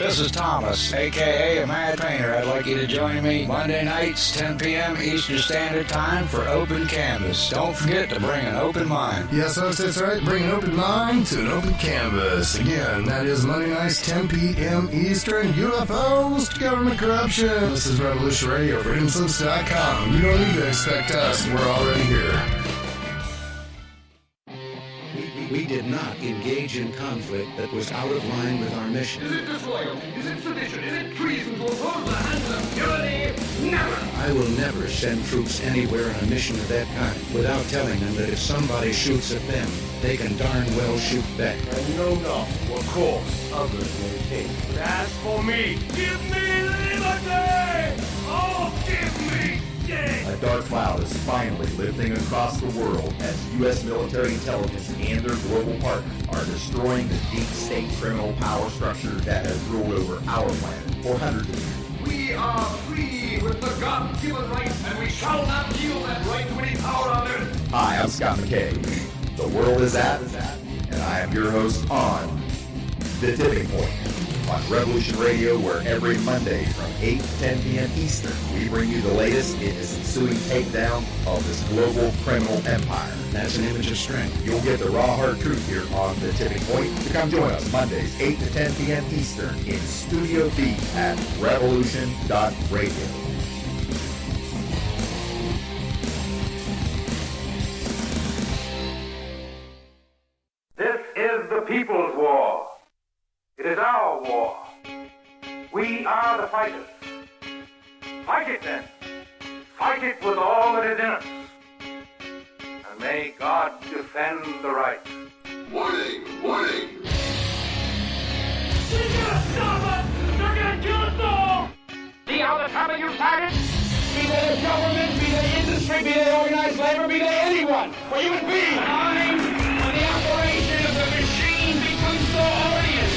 This is Thomas, a.k.a. Mad Painter. I'd like you to join me Monday nights, 10 p.m. Eastern Standard Time for Open Canvas. Don't forget to bring an open mind. Yes, folks, that's right. Bring an open mind to an open canvas. Again, that is Monday nights, 10 p.m. Eastern. UFOs to government corruption. This is Revolution Radio, freedomslips.com. You don't need to expect us. We're already here. We did not engage in conflict that was out of line with our mission. Is it disloyalty? Is it sedition? Is it treason to oppose the hands of tyranny? Never! I will never send troops anywhere on a mission of that kind without telling them that if somebody shoots at them, they can darn well shoot back. And no, of course, others may think. But as for me, give me liberty! Oh, give me death! A dark cloud is finally lifting across the world as U.S. military intelligence and their global partners are destroying the deep state criminal power structure that has ruled over our planet for hundreds of years. We are free with the God-given right, and we shall not yield that right to any power on earth. Hi, I'm Scott McKay. The world is at, and I am your host on The Tipping Point on Revolution Radio, where every Monday from 8 to 10 p.m. Eastern, we bring you the latest in this ensuing takedown of this global criminal empire. That's an image of strength. You'll get the raw hard truth here on The Tipping Point. So come join us Mondays, 8 to 10 p.m. Eastern in Studio B at revolution.radio. This is the people's war. It is our war. We are the fighters. Fight it then. Fight it with all that is in us. And may God defend the right. Warning! Warning! They're gonna stop us! They're gonna kill us all! See how the top of you targets? Be they the government, be they industry, be they organized labor, be they anyone, or human beings. Time when the operation of the machine becomes so odious,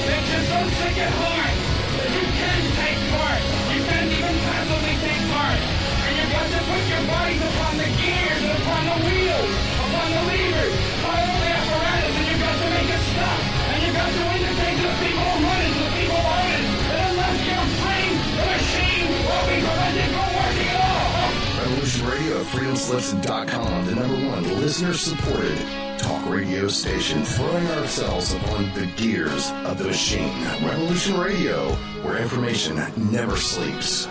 makes you so sick at heart that you can't take part. You can't even passively take part. And you've got to put your bodies upon the gears and upon the wheels, upon the levers, upon all the apparatus, and you've got to make it stop. And you've got to indicate to the people who run it, to the people who own it, that unless you're free, the machine will be prevented from working at all. Revolution Radio at freedomslips.com, the #1 listener-supported talk radio station, throwing ourselves upon the gears of the machine. Revolution Radio, where information never sleeps.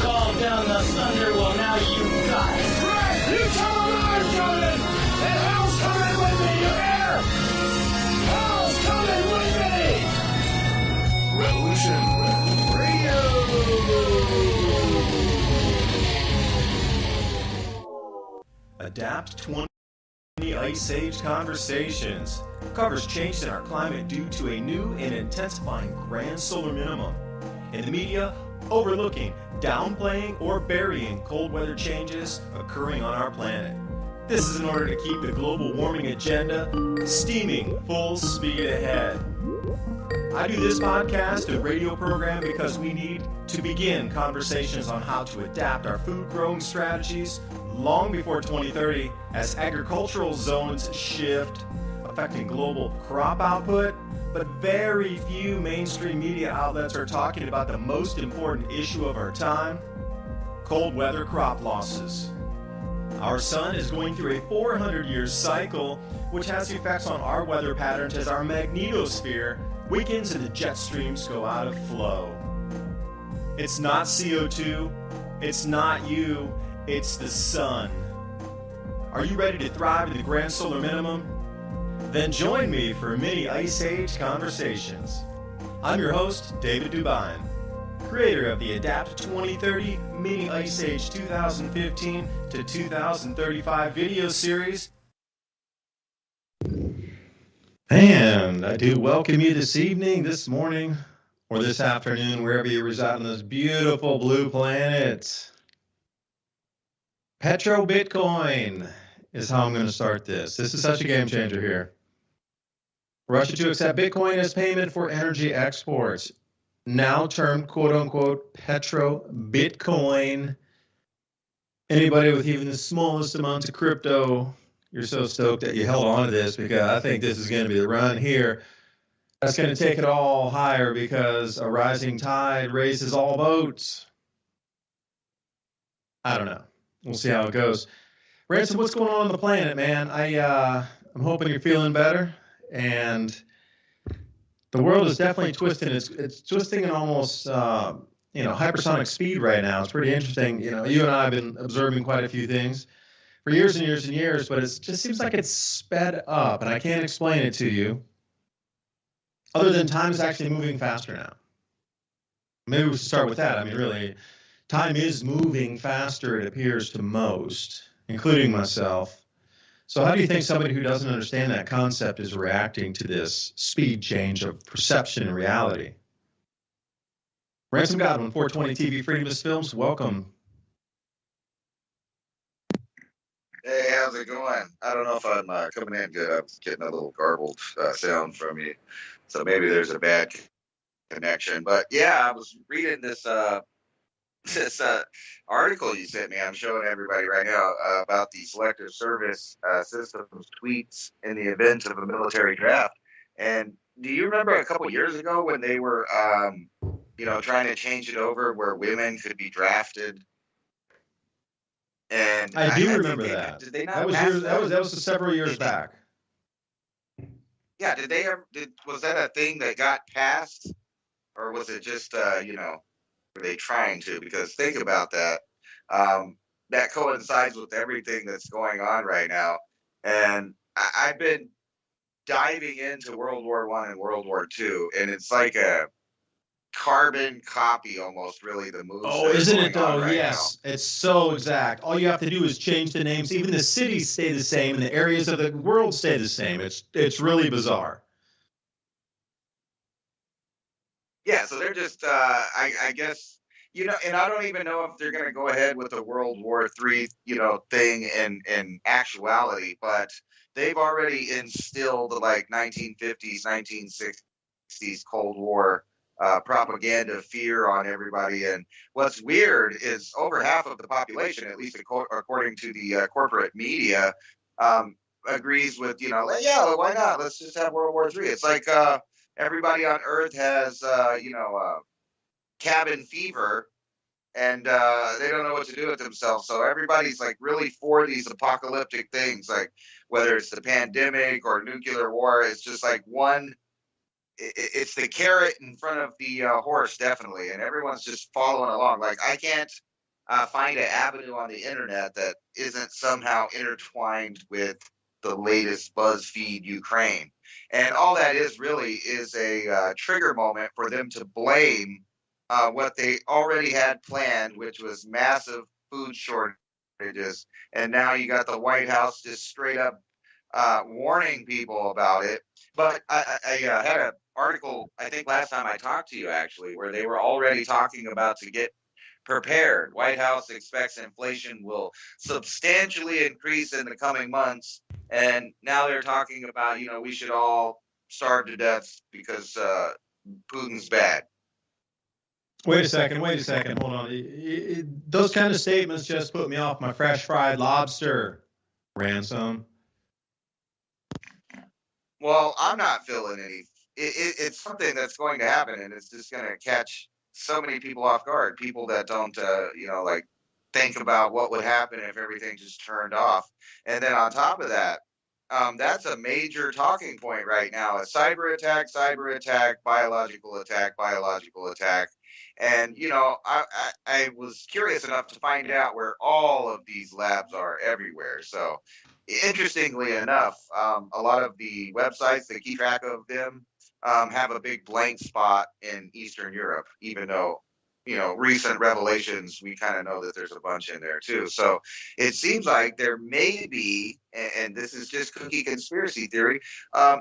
Call down the thunder, well now you got it. Right! You tell them I'm coming! And hell's coming with me, you hear? Hell's coming with me! Revolution Radio. Adapt 20 Ice Age Conversations covers change in our climate due to a new and intensifying grand solar minimum. In the media, overlooking, downplaying, or burying cold weather changes occurring on our planet. This is in order to keep the global warming agenda steaming full speed ahead. I do this podcast and radio program because we need to begin conversations on how to adapt our food growing strategies long before 2030 as agricultural zones shift, affecting global crop output, but very few mainstream media outlets are talking about the most important issue of our time, cold weather crop losses. Our sun is going through a 400-year cycle, which has effects on our weather patterns as our magnetosphere weakens and the jet streams go out of flow. It's not CO2, it's not you, it's the sun. Are you ready to thrive in the grand solar minimum? Then join me for mini Ice Age Conversations. I'm your host, David Dubine, creator of the Adapt 2030 Mini Ice Age 2015 to 2035 video series. And I do welcome you this evening, this morning, or this afternoon, wherever you reside on this beautiful blue planet. Petro Bitcoin is how I'm going to start this. This is such a game changer here. Russia to accept Bitcoin as payment for energy exports. Now termed, quote unquote, Petro Bitcoin. Anybody with even the smallest amount of crypto, you're so stoked that you held on to this because I think this is going to be the run here. That's going to take it all higher because a rising tide raises all boats. I don't know. We'll see how it goes. Ransom, what's going on the planet, man? I'm hoping you're feeling better. And the world is definitely twisting. It's twisting in almost hypersonic speed right now. It's pretty interesting. You and I have been observing quite a few things for years and years and years, but it just seems like it's sped up, and I can't explain it to you. Other than time is actually moving faster now. Maybe we should start with that. I mean, really, time is moving faster, it appears to most, including myself. So how do you think somebody who doesn't understand that concept is reacting to this speed change of perception and reality? Ransom Godwin, 420 TV Freedomist Films, welcome. Hey, how's it going? I don't know if I'm coming in good. I'm getting a little garbled sound from you, so maybe there's a bad connection. But yeah, I was reading this this article you sent me. I'm showing everybody right now about the selective service systems tweaks in the event of a military draft. And do you remember a couple years ago when they were, trying to change it over where women could be drafted? And I do remember that. Did they not? That was several years back. Yeah. Was that a thing that got passed, or was it just were they trying to? Because think about that. That coincides with everything that's going on right now, and I've been diving into World War I and World War II, and it's like a carbon copy almost, really, the moves. Oh, isn't it though? Right, yes, now. It's so exact. All you have to do is change the names. Even the cities stay the same, and the areas of the world stay the same. It's really bizarre. Yeah, so they're just, I guess, and I don't even know if they're going to go ahead with the World War III, thing in actuality, but they've already instilled the 1950s, 1960s Cold War propaganda, fear on everybody. And what's weird is over half of the population, at least according to the corporate media, agrees with, yeah, why not? Let's just have World War III. It's like everybody on Earth has, cabin fever, and they don't know what to do with themselves. So everybody's really for these apocalyptic things, whether it's the pandemic or nuclear war. It's just it's the carrot in front of the horse, definitely, and everyone's just following along. I can't find an avenue on the internet that isn't somehow intertwined with the latest BuzzFeed Ukraine. And all that is really is a trigger moment for them to blame what they already had planned, which was massive food shortages. And now you got the White House just straight up warning people about it. But I had an article, I think last time I talked to you actually, where they were already talking about to get prepared. White House expects inflation will substantially increase in the coming months. And now they're talking about, we should all starve to death because Putin's bad. Wait a second. Hold on. Those kind of statements just put me off my fresh fried lobster, Ransom. Well, I'm not feeling any. It's something that's going to happen, and it's just going to catch so many people off guard. People that don't, think about what would happen if everything just turned off. And then on top of that, that's a major talking point right now. A cyber attack, biological attack. And, I was curious enough to find out where all of these labs are everywhere. So interestingly enough, a lot of the websites that keep track of them have a big blank spot in Eastern Europe, even though, recent revelations, we kind of know that there's a bunch in there too. So it seems like there may be, and this is just cookie conspiracy theory, a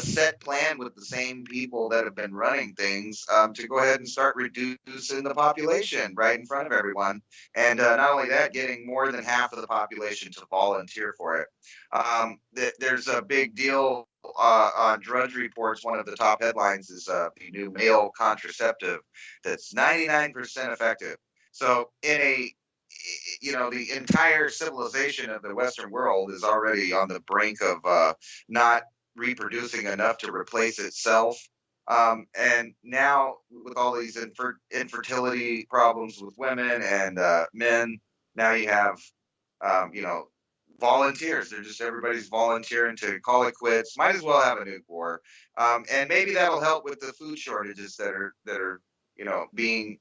set plan with the same people that have been running things to go ahead and start reducing the population right in front of everyone. And not only that, getting more than half of the population to volunteer for it. There's a big deal on Drudge Reports. One of the top headlines is the new male contraceptive that's 99% effective. So in the entire civilization of the Western world is already on the brink of not reproducing enough to replace itself. And now with all these infertility problems with women and men, now you have, you know, volunteers. They're just everybody's volunteering to call it quits. Might as well have a nuke war, and maybe that'll help with the food shortages that are you know being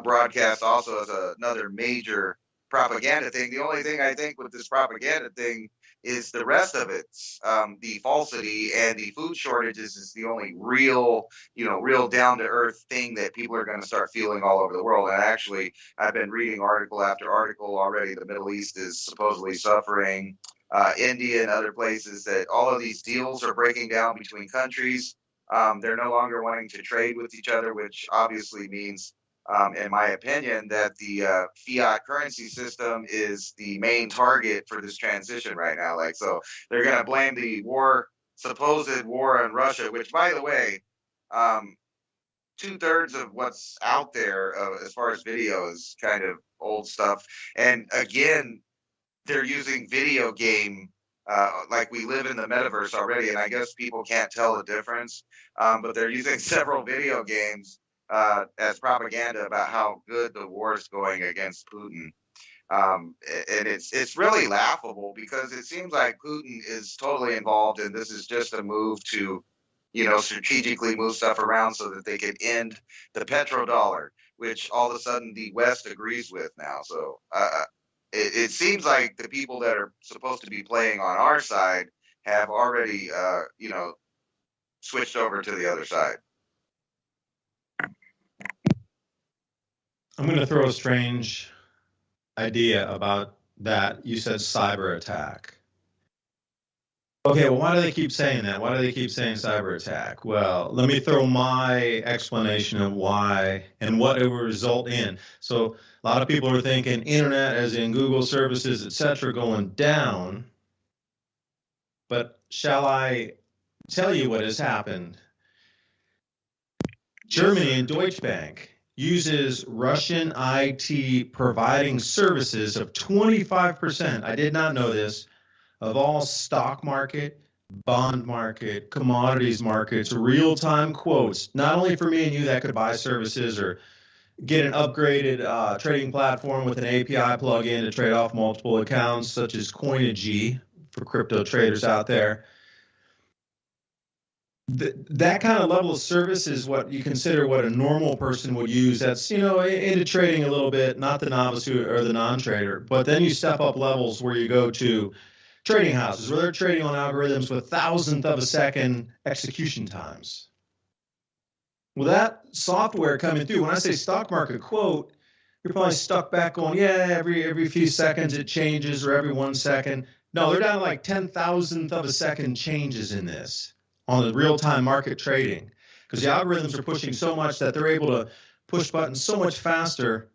broadcast also as another major propaganda thing. The only thing I think with this propaganda thing is the rest of it's the falsity, and the food shortages is the only real, you know, real down to earth thing that people are going to start feeling all over the world. And actually, I've been reading article after article already. The Middle East is supposedly suffering. India and other places, that all of these deals are breaking down between countries. They're no longer wanting to trade with each other, which obviously means, in my opinion, that the fiat currency system is the main target for this transition right now. Like, so they're going to blame the supposed war in Russia, which, by the way, 2/3 of what's out there as far as video is kind of old stuff. And again, they're using video game, like we live in the metaverse already, and I guess people can't tell the difference. But they're using several video games as propaganda about how good the war is going against Putin. And it's really laughable, because it seems like Putin is totally involved, and this is just a move to, you know, strategically move stuff around so that they could end the petrodollar, which all of a sudden the West agrees with now. So it seems like the people that are supposed to be playing on our side have already, you know, switched over to the other side. I'm going to throw a strange idea about that. You said cyber attack. Okay, well, why do they keep saying that? Why do they keep saying cyber attack? Well, let me throw my explanation of why and what it will result in. So a lot of people are thinking internet, as in Google services, etc., going down. But shall I tell you what has happened? Germany and Deutsche Bank uses Russian IT providing services of 25%. I did not know this. Of all stock market, bond market, commodities markets, real-time quotes, not only for me and you that could buy services or get an upgraded trading platform with an API plugin to trade off multiple accounts, such as Coinigy for crypto traders out there. That kind of level of service is what you consider what a normal person would use. That's, you know, into trading a little bit, not the novice or the non-trader. But then you step up levels where you go to trading houses, where they're trading on algorithms with thousandth of a second execution times. Well, that software coming through, when I say stock market quote, you're probably stuck back going, yeah, every few seconds it changes, or every 1 second. No, they're down to like 10,000th of a second changes in this on the real-time market trading, because the algorithms are pushing so much that they're able to push buttons so much faster.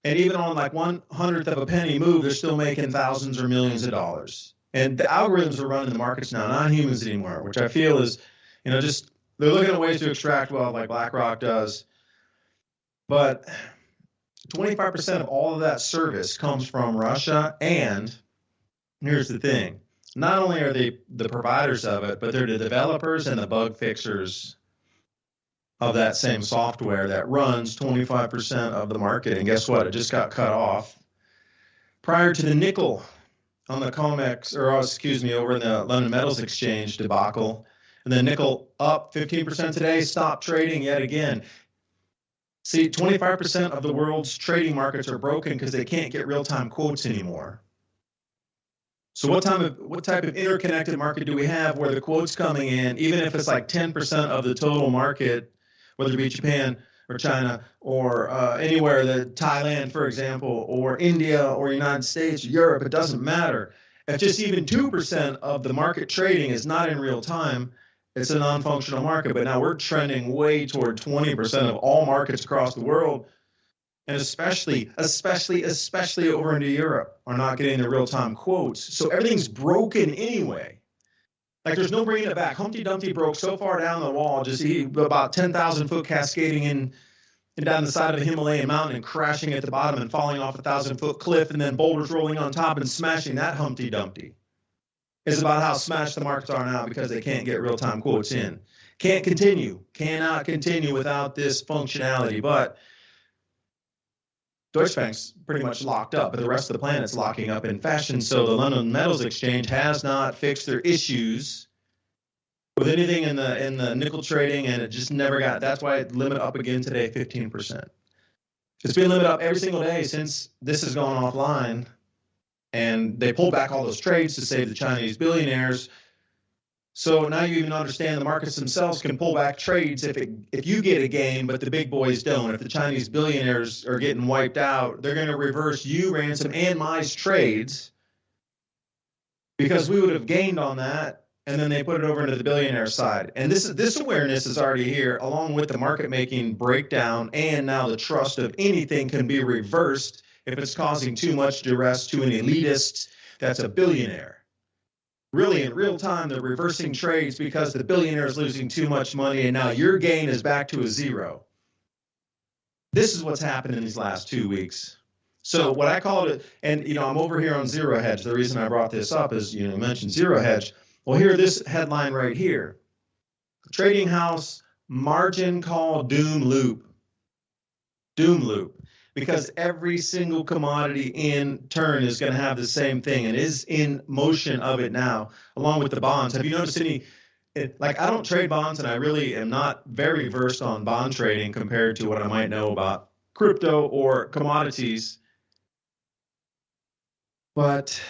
And even on like 1/100th of a penny move, they're still making thousands or millions of dollars. And the algorithms are running the markets now, not humans anymore, which I feel is, you know, just they're looking at ways to extract wealth like BlackRock does. But 25% of all of that service comes from Russia. And here's the thing. Not only are they the providers of it, but they're the developers and the bug fixers of that same software that runs 25% of the market. And guess what? It just got cut off prior to the nickel on the COMEX, or excuse me, over in the London Metals Exchange debacle. And then nickel up 15% today, stopped trading yet again. See, 25% of the world's trading markets are broken because they can't get real-time quotes anymore. So what type of interconnected market do we have where the quotes coming in, even if it's like 10% of the total market, whether it be Japan or China or anywhere, that Thailand, for example, or India or United States, or Europe, it doesn't matter. If just even 2% of the market trading is not in real time, it's a non-functional market. But now we're trending way toward 20% of all markets across the world, and especially over into Europe, are not getting the real-time quotes. So everything's broken anyway. Like, there's no bringing it back. Humpty Dumpty broke so far down the wall, just about 10,000 foot cascading in and down the side of a Himalayan mountain and crashing at the bottom and falling off a 1,000-foot cliff, and then boulders rolling on top and smashing that Humpty Dumpty. Is about how smashed the markets are now because they can't get real-time quotes in. cannot continue without this functionality. But Deutsche Bank's pretty much locked up, but the rest of the planet's locking up in fashion. So the London Metals Exchange has not fixed their issues with anything in the nickel trading, and it just never got. That's why it limit up again today, 15%. It's been limited up every single day since this has gone offline, and they pulled back all those trades to save the Chinese billionaires. So now you even understand the markets themselves can pull back trades if you get a gain, but the big boys don't. If the Chinese billionaires are getting wiped out, they're going to reverse you, Ransom, and my's trades because we would have gained on that, and then they put it over into the billionaire side. And this awareness is already here, along with the market-making breakdown, and now the trust of anything can be reversed if it's causing too much duress to an elitist that's a billionaire. Really, in real time, they're reversing trades because the billionaire is losing too much money, and now your gain is back to a zero. This is what's happened in these last 2 weeks. So what I call it, and I'm over here on Zero Hedge. The reason I brought this up is you mentioned Zero Hedge. Well, here, this headline right here: Trading House margin call doom loop. Doom loop. Because every single commodity in turn is going to have the same thing and is in motion of it now, along with the bonds. Have you noticed I don't trade bonds, and I really am not very versed on bond trading compared to what I might know about crypto or commodities. But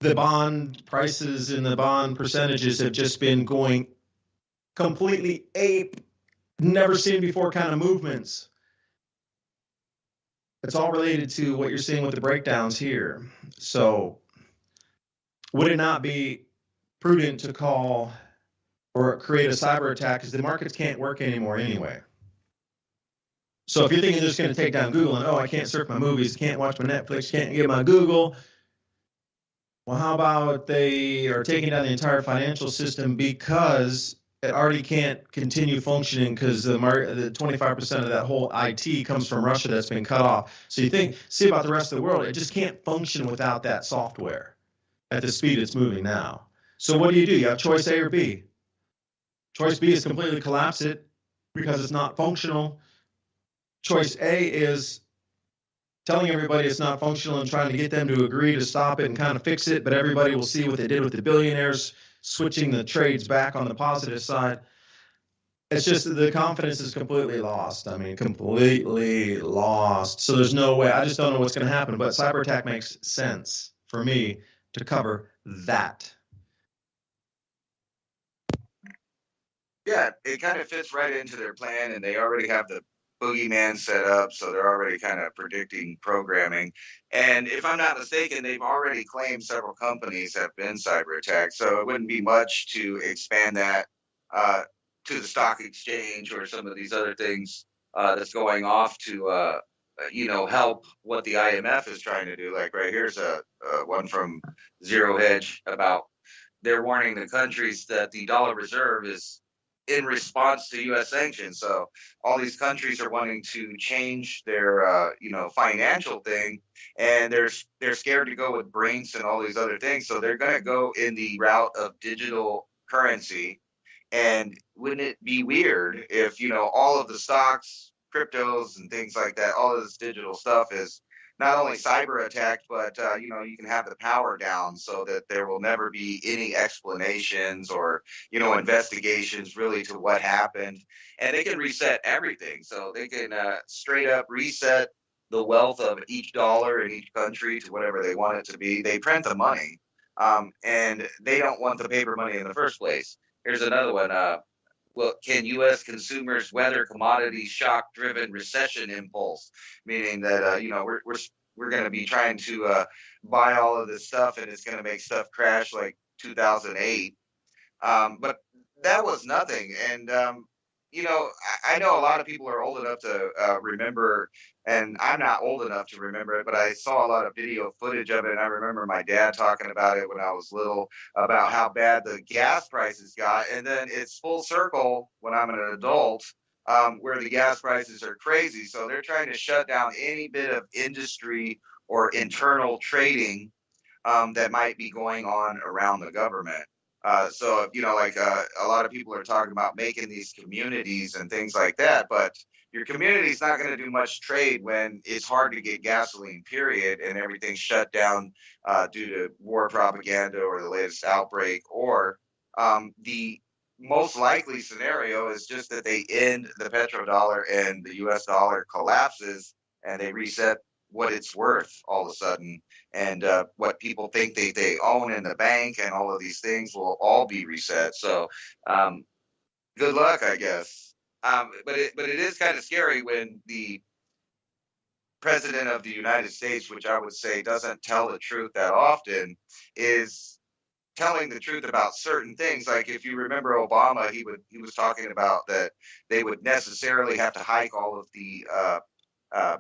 the bond prices and the bond percentages have just been going completely ape, never seen before kind of movements. It's all related to what you're seeing with the breakdowns here. So would it not be prudent to call or create a cyber attack because the markets can't work anymore anyway? So if you're thinking they're just going to take down Google and, I can't surf my movies, can't watch my Netflix, can't get my Google. Well, how about they are taking down the entire financial system because it already can't continue functioning because the 25% of that whole IT comes from Russia that's been cut off. So you see about the rest of the world, it just can't function without that software at the speed it's moving now. So what do? You have choice A or B. Choice B is completely collapse it because it's not functional. Choice A is telling everybody it's not functional and trying to get them to agree to stop it and kind of fix it, but everybody will see what they did with the billionaires, switching the trades back on the positive side. It's just that the confidence is completely lost. I mean, completely lost. So there's no way. I just don't know what's going to happen. But cyber attack makes sense for me to cover that. Yeah, it kind of fits right into their plan, and they already have the boogeyman set up, so they're already kind of predicting programming. And if I'm not mistaken, they've already claimed several companies have been cyber attacked, so it wouldn't be much to expand that to the stock exchange or some of these other things that's going off to help what the IMF is trying to do. Like right here's a one from Zero Hedge about they're warning the countries that the dollar reserve is in response to U.S. sanctions. So all these countries are wanting to change their, financial thing, and they're scared to go with Brinks and all these other things. So they're going to go in the route of digital currency. And wouldn't it be weird if, all of the stocks, cryptos, and things like that, all of this digital stuff is not only cyber attacked, but you can have the power down so that there will never be any explanations or investigations really to what happened, and they can reset everything. So they can straight up reset the wealth of each dollar in each country to whatever they want it to be. They print the money, and they don't want the paper money in the first place. Here's another one. Well, can U.S. consumers weather commodity shock-driven recession impulse? Meaning that we're going to be trying to buy all of this stuff, and it's going to make stuff crash like 2008. But that was nothing. And I know a lot of people are old enough to remember, and I'm not old enough to remember it, but I saw a lot of video footage of it, and I remember my dad talking about it when I was little, about how bad the gas prices got, and then it's full circle when I'm an adult, where the gas prices are crazy. So they're trying to shut down any bit of industry or internal trading that might be going on around the government. So, like a lot of people are talking about making these communities and things like that, but your community's not going to do much trade when it's hard to get gasoline, period, and everything's shut down due to war propaganda or the latest outbreak, or the most likely scenario is just that they end the petrodollar and the US dollar collapses and they reset what it's worth all of a sudden. And what people think they own in the bank and all of these things will all be reset. So good luck, I guess. But it is kind of scary when the president of the United States, which I would say doesn't tell the truth that often, is telling the truth about certain things. Like if you remember Obama, he was talking about that they would necessarily have to hike all of the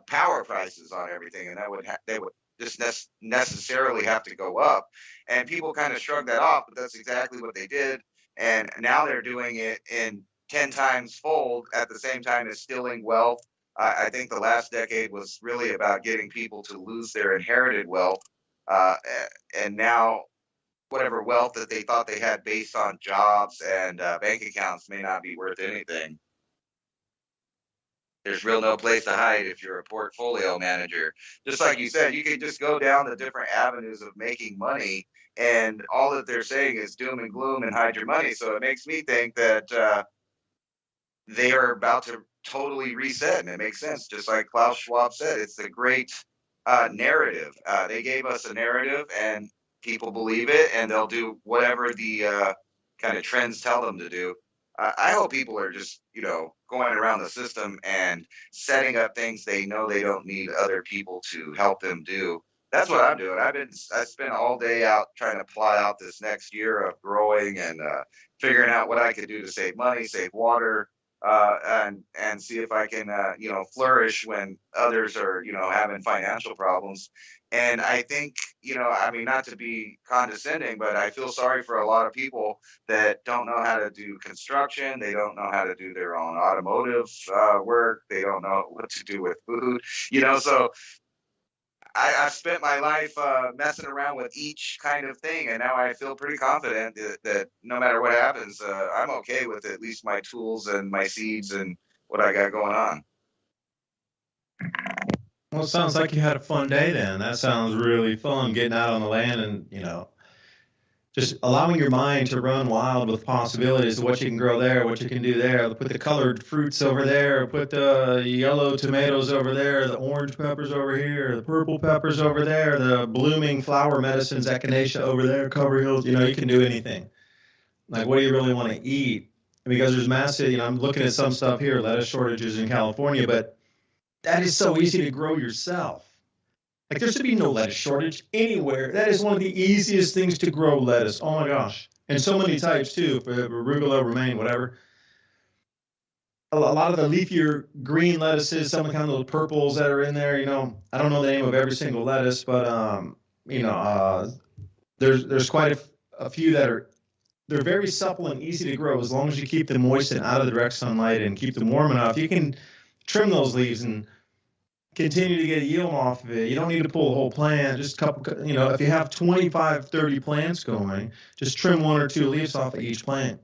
power prices on everything, and they would just necessarily have to go up. And people kind of shrugged that off, but that's exactly what they did. And now they're doing it in 10 times fold at the same time as stealing wealth. I think the last decade was really about getting people to lose their inherited wealth. And now whatever wealth that they thought they had based on jobs and bank accounts may not be worth anything. There's real no place to hide if you're a portfolio manager. Just like you said, you can just go down the different avenues of making money, and all that they're saying is doom and gloom and hide your money. So it makes me think that they are about to totally reset, and it makes sense. Just like Klaus Schwab said, it's the great narrative. They gave us a narrative, and people believe it, and they'll do whatever the kind of trends tell them to do. I hope people are just, going around the system and setting up things they know they don't need other people to help them do. That's what I'm doing. I spent all day out trying to plot out this next year of growing and figuring out what I could do to save money, save water, and see if I can, flourish when others are, having financial problems. And I think, not to be condescending, but I feel sorry for a lot of people that don't know how to do construction. They don't know how to do their own automotive work. They don't know what to do with food, so I've spent my life messing around with each kind of thing, and now I feel pretty confident that no matter what happens, I'm okay with at least my tools and my seeds and what I got going on. Well, it sounds like you had a fun day then. That sounds really fun, getting out on the land and, just allowing your mind to run wild with possibilities of what you can grow there, what you can do there. Put the colored fruits over there, put the yellow tomatoes over there, the orange peppers over here, the purple peppers over there, the blooming flower medicines, echinacea over there, cover hills. You can do anything. Like, what do you really want to eat? Because there's massive, I'm looking at some stuff here, lettuce shortages in California, but that is so easy to grow yourself. Like, there should be no lettuce shortage anywhere. That is one of the easiest things to grow, lettuce. Oh my gosh. And so many types too, for arugula, romaine, whatever. A lot of the leafier green lettuces, some of the kind of those purples that are in there, I don't know the name of every single lettuce, but there's quite a few they're very supple and easy to grow as long as you keep them moist and out of the direct sunlight and keep them warm enough. You can trim those leaves and continue to get a yield off of it. You don't need to pull the whole plant. Just a couple, if you have 25, 30 plants going, just trim 1 or 2 leaves off of each plant.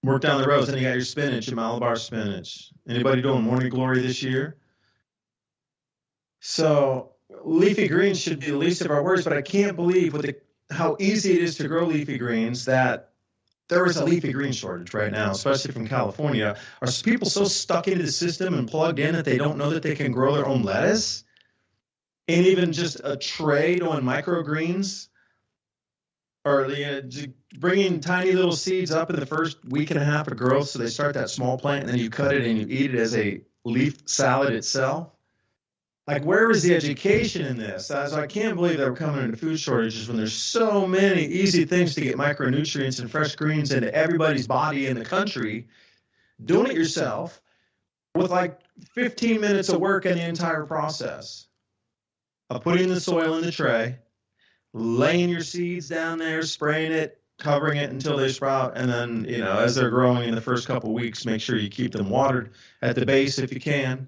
Work down the rows. Then you got your spinach, your Malabar spinach. Anybody doing morning glory this year? So leafy greens should be the least of our worries, but I can't believe how easy it is to grow leafy greens that there is a leafy green shortage right now, especially from California. Are people so stuck into the system and plugged in that they don't know that they can grow their own lettuce? And even just a tray on microgreens? Or bringing tiny little seeds up in the first week and a half of growth so they start that small plant and then you cut it and you eat it as a leaf salad itself? Like, where is the education in this? So I can't believe that we're coming into food shortages when there's so many easy things to get micronutrients and fresh greens into everybody's body in the country. Doing it yourself with like 15 minutes of work in the entire process of putting the soil in the tray, laying your seeds down there, spraying it, covering it until they sprout, and then, as they're growing in the first couple of weeks, make sure you keep them watered at the base if you can.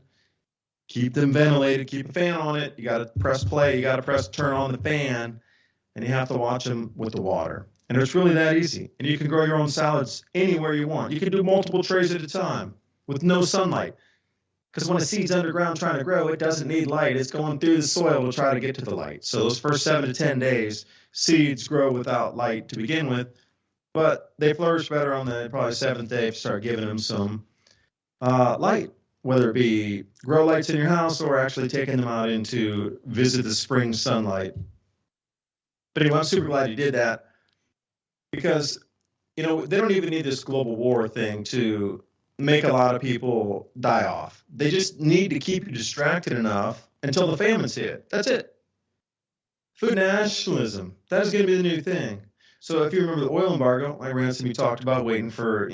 Keep them ventilated, keep a fan on it. You got to press play, you got to turn on the fan, and you have to watch them with the water. And it's really that easy. And you can grow your own salads anywhere you want. You can do multiple trays at a time with no sunlight. Because when a seed's underground trying to grow, it doesn't need light. It's going through the soil to try to get to the light. So those first 7 to 10 days, seeds grow without light to begin with, but they flourish better on the probably 7th day if you start giving them some light, whether it be grow lights in your house or actually taking them out into visit the spring sunlight. But anyway, I'm super glad you did that because, they don't even need this global war thing to make a lot of people die off. They just need to keep you distracted enough until the famines hit. That's it. Food nationalism. That is going to be the new thing. So if you remember the oil embargo, like Ransom, you talked about waiting for,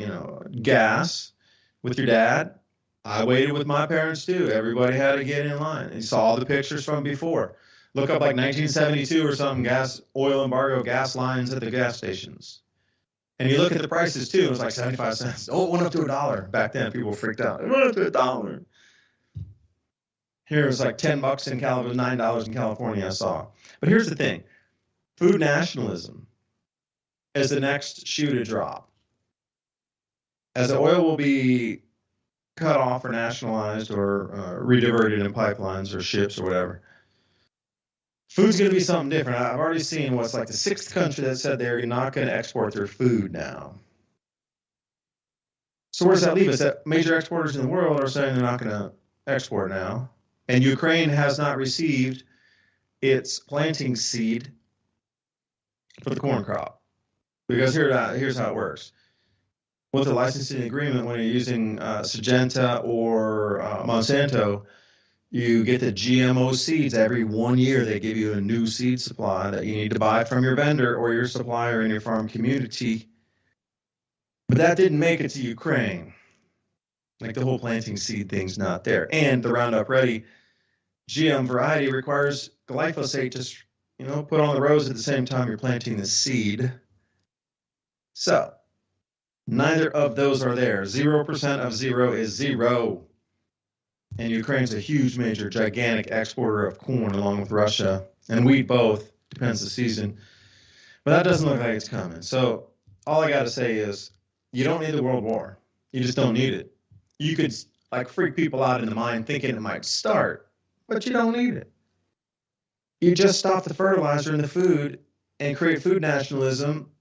gas with your dad. I waited with my parents too. Everybody had to get in line. You saw all the pictures from before. Look up like 1972 or something, oil embargo gas lines at the gas stations. And you look at the prices too, it was like 75 cents. Oh, it went up to $1 back then. People were freaked out. It went up to $1. Here it was like $10 in California, $9 in California, I saw. But here's the thing. Food nationalism is the next shoe to drop. As the oil will be cut off or nationalized or rediverted in pipelines or ships or whatever, food's going to be something different. I've already seen what's like the 6th country that said they're not going to export their food now. So where does that leave us? That major exporters in the world are saying they're not going to export now. And Ukraine has not received its planting seed for the corn crop. Because here's how it works. With the licensing agreement, when you're using Syngenta or Monsanto, you get the GMO seeds. Every 1 year, they give you a new seed supply that you need to buy from your vendor or your supplier in your farm community. But that didn't make it to Ukraine. Like the whole planting seed thing's not there. And the Roundup Ready GM variety requires glyphosate to, put on the rows at the same time you're planting the seed. So, neither of those are there. 0% of 0 is 0. And Ukraine's a huge, major, gigantic exporter of corn along with Russia and wheat both. Depends the season. But that doesn't look like it's coming. So all I got to say is you don't need the world war. You just don't need it. You could freak people out in the mind thinking it might start, but you don't need it. You just stop the fertilizer in the food and create food nationalism,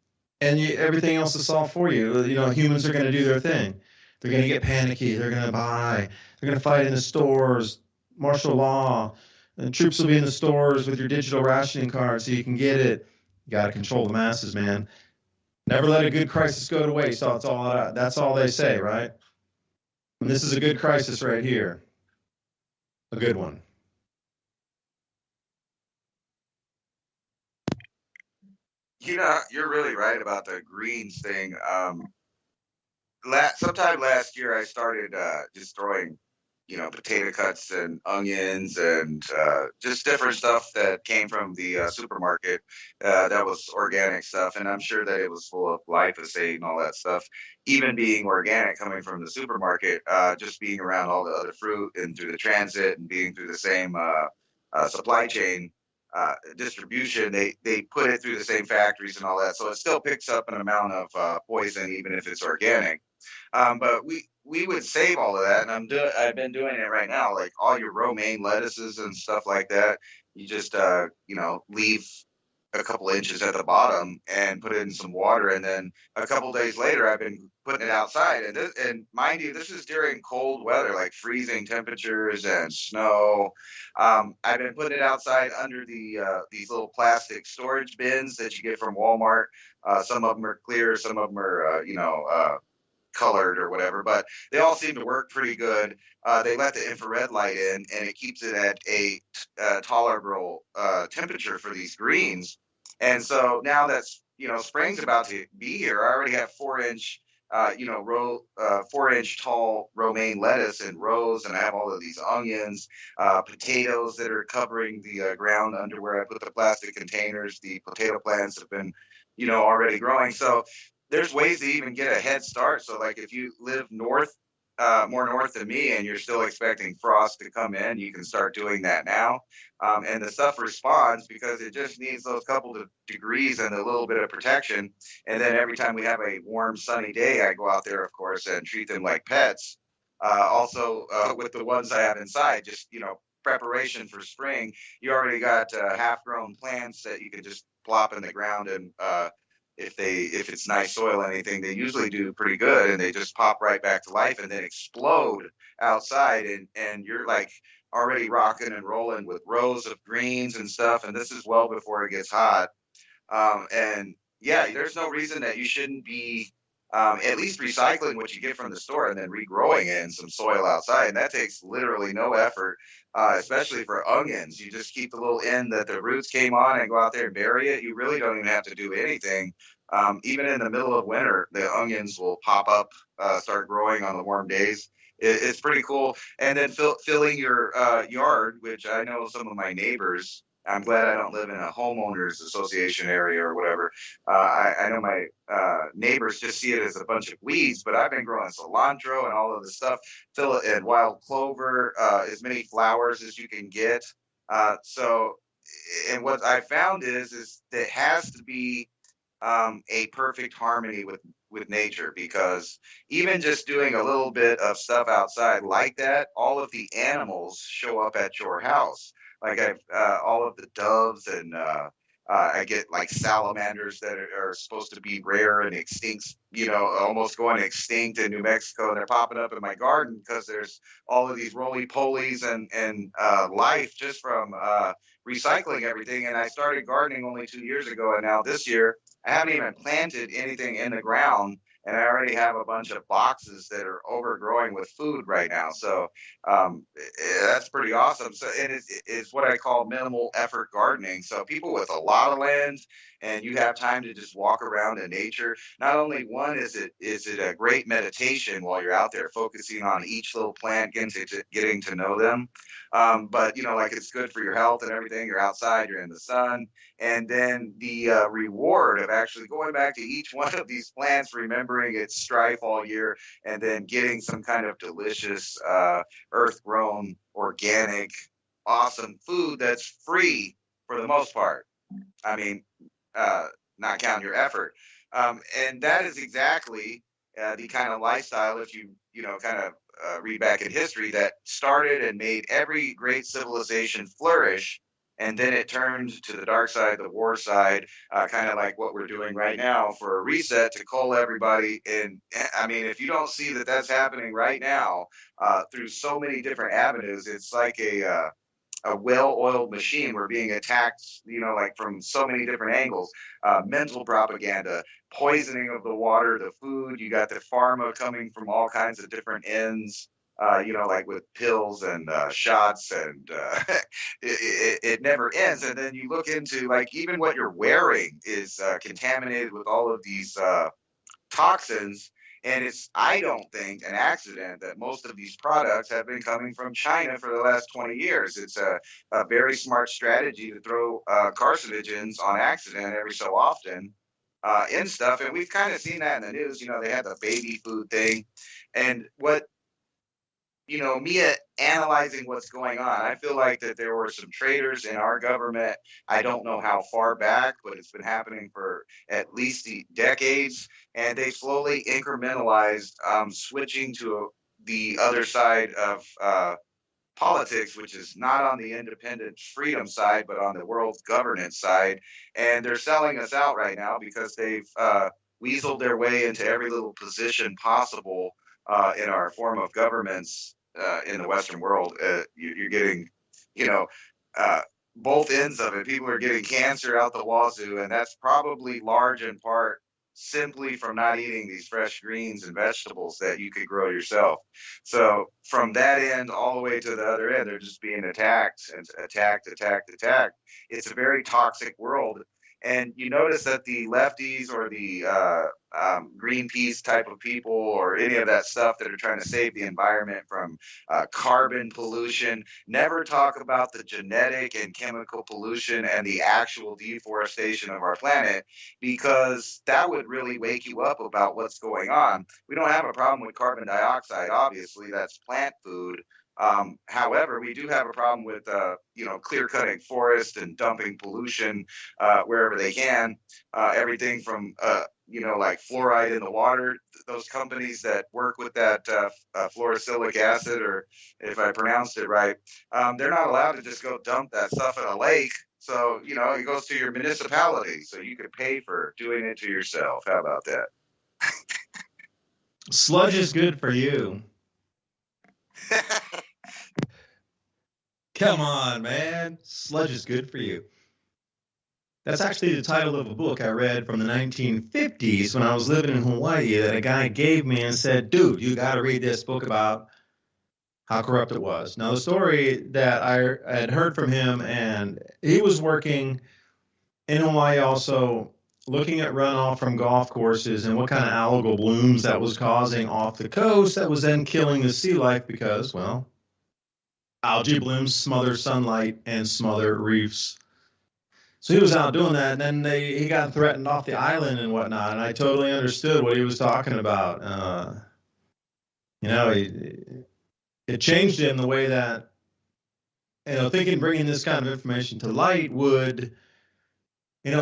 and everything else is solved for you. Humans are going to do their thing. They're going to get panicky. They're going to buy. They're going to fight in the stores, martial law. And troops will be in the stores with your digital rationing card so you can get it. You got to control the masses, man. Never let a good crisis go to waste. That's all they say, right? And this is a good crisis right here. A good one. You're really right about the greens thing. Sometime last year, I started just throwing, potato cuts and onions and just different stuff that came from the supermarket that was organic stuff. And I'm sure that it was full of glyphosate and all that stuff. Even being organic coming from the supermarket, just being around all the other fruit and through the transit and being through the same supply chain distribution, they put it through the same factories and all that. So it still picks up an amount of poison, even if it's organic. But we would save all of that, and I've been doing it right now. Like all your romaine lettuces and stuff like that, you just leave a couple inches at the bottom and put it in some water, and then a couple days later, I've been putting it outside. And mind you, this is during cold weather, like freezing temperatures and snow. I've been putting it outside under these little plastic storage bins that you get from Walmart. Some of them are clear, some of them are colored or whatever, but they all seem to work pretty good. They let the infrared light in, and it keeps it at a tolerable temperature for these greens. And so now that's spring's about to be here. I already have 4-inch 4-inch tall romaine lettuce in rows, and I have all of these onions, potatoes that are covering the ground under where I put the plastic containers. The potato plants have been already growing. So there's ways to even get a head start. So like if you live north more north than me and you're still expecting frost to come in, you can start doing that now. And the stuff responds because it just needs those couple of degrees and a little bit of protection. And then every time we have a warm, sunny day, I go out there, of course, and treat them like pets. Also, with the ones I have inside, just, preparation for spring, you already got half-grown plants that you can just plop in the ground and if it's nice soil, anything, they usually do pretty good and they just pop right back to life and then explode outside and you're like already rocking and rolling with rows of greens and stuff. And this is well before it gets hot. And yeah, there's no reason that you shouldn't be at least recycling what you get from the store and then regrowing it in some soil outside. And that takes literally no effort, especially for onions. You just keep the little end that the roots came on and go out there and bury it. You really don't even have to do anything. Even in the middle of winter, the onions will pop up, start growing on the warm days. It's pretty cool. And then filling your yard, which I know some of my neighbors, I'm glad I don't live in a homeowners association area or whatever. I know my neighbors just see it as a bunch of weeds, but I've been growing cilantro and all of this stuff, and wild clover, as many flowers as you can get. And what I found is that it has to be a perfect harmony with nature, because even just doing a little bit of stuff outside like that, all of the animals show up at your house. Like I've all of the doves and I get like salamanders that are supposed to be rare and extinct, almost going extinct in New Mexico, and they're popping up in my garden because there's all of these roly-polies and life just from recycling everything. And I started gardening only 2 years ago, and now this year I haven't even planted anything in the ground, and I already have a bunch of boxes that are overgrowing with food right now. So that's pretty awesome. So it's what I call minimal effort gardening. So people with a lot of land and you have time to just walk around in nature, not only one is it a great meditation while you're out there focusing on each little plant, getting to know them. But like it's good for your health and everything. You're outside, you're in the sun, and then the reward of actually going back to each one of these plants, remembering its strife all year, and then getting some kind of delicious earth-grown, organic, awesome food that's free for the most part. I mean, not counting your effort. And that is exactly the kind of lifestyle, if you kind of read back in history, that started and made every great civilization flourish. And then it turned to the dark side, the war side, kind of like what we're doing right now for a reset to cull everybody. And I mean, if you don't see that that's happening right now through so many different avenues, it's like a well-oiled machine. We're being attacked, like from so many different angles. Mental propaganda, poisoning of the water, the food. You got the pharma coming from all kinds of different ends. Like with pills and shots, and it never ends. And then you look into like even what you're wearing is contaminated with all of these toxins. And it's, I don't think, an accident that most of these products have been coming from China for the last 20 years. It's a very smart strategy to throw carcinogens on accident every so often in stuff. And we've kind of seen that in the news. They had the baby food thing. And what, me analyzing what's going on, I feel like that there were some traitors in our government. I don't know how far back, but it's been happening for at least decades. And they slowly incrementalized switching to the other side of politics, which is not on the independent freedom side, but on the world governance side. And they're selling us out right now because they've weaseled their way into every little position possible in our form of governments in the Western world. You're getting, both ends of it. People are getting cancer out the wazoo, and that's probably large in part simply from not eating these fresh greens and vegetables that you could grow yourself. So from that end all the way to the other end, they're just being attacked and attacked. It's a very toxic world. And you notice that the lefties or the Greenpeace type of people or any of that stuff that are trying to save the environment from carbon pollution never talk about the genetic and chemical pollution and the actual deforestation of our planet, because that would really wake you up about what's going on. We don't have a problem with carbon dioxide, obviously, that's plant food. However, we do have a problem with, clear cutting forest and dumping pollution wherever they can. Everything from, like fluoride in the water. Those companies that work with that fluorosilicic acid, or if I pronounced it right, they're not allowed to just go dump that stuff in a lake. So, it goes to your municipality. So you could pay for doing it to yourself. How about that? Sludge is good for you. Come on, man. Sludge is good for you. That's actually the title of a book I read from the 1950s when I was living in Hawaii that a guy gave me and said, dude, you got to read this book about how corrupt it was. Now, the story that I had heard from him, and he was working in Hawaii also, looking at runoff from golf courses and what kind of algal blooms that was causing off the coast that was then killing the sea life because, well, algae blooms smother sunlight and smother reefs. So he was out doing that, and then he got threatened off the island and whatnot, and I totally understood what he was talking about. It changed him the way that, thinking bringing this kind of information to light would,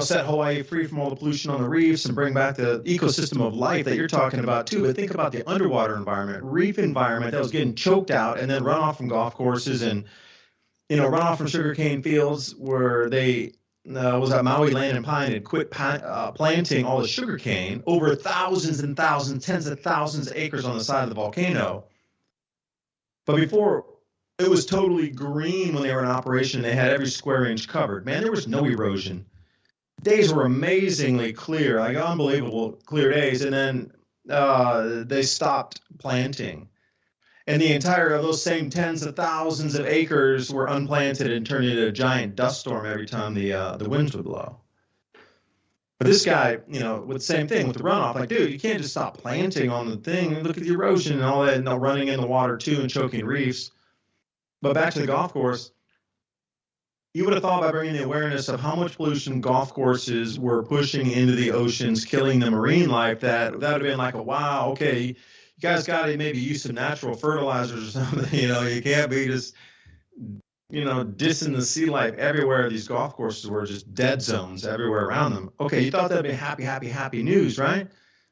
set Hawaii free from all the pollution on the reefs and bring back the ecosystem of life that you're talking about too. But think about the underwater environment, reef environment that was getting choked out, and then runoff from golf courses and, runoff from sugarcane fields where they was at Maui Land and Pine had quit planting all the sugarcane over thousands and thousands, tens of thousands of acres on the side of the volcano. But before, it was totally green when they were in operation. They had every square inch covered. Man, there was no erosion. Days were amazingly clear, like unbelievable clear days. And then they stopped planting. And the entire of those same tens of thousands of acres were unplanted and turned into a giant dust storm every time the winds would blow. But this guy, with the same thing with the runoff, like, dude, you can't just stop planting on the thing. Look at the erosion and all that, and running in the water too and choking reefs. But back to the golf course, you would have thought by bringing the awareness of how much pollution golf courses were pushing into the oceans, killing the marine life, that would have been like a wow, okay, you guys got to maybe use some natural fertilizers or something. You can't be just, dissing the sea life everywhere. These golf courses were just dead zones everywhere around them. Okay, you thought that'd be happy news, right?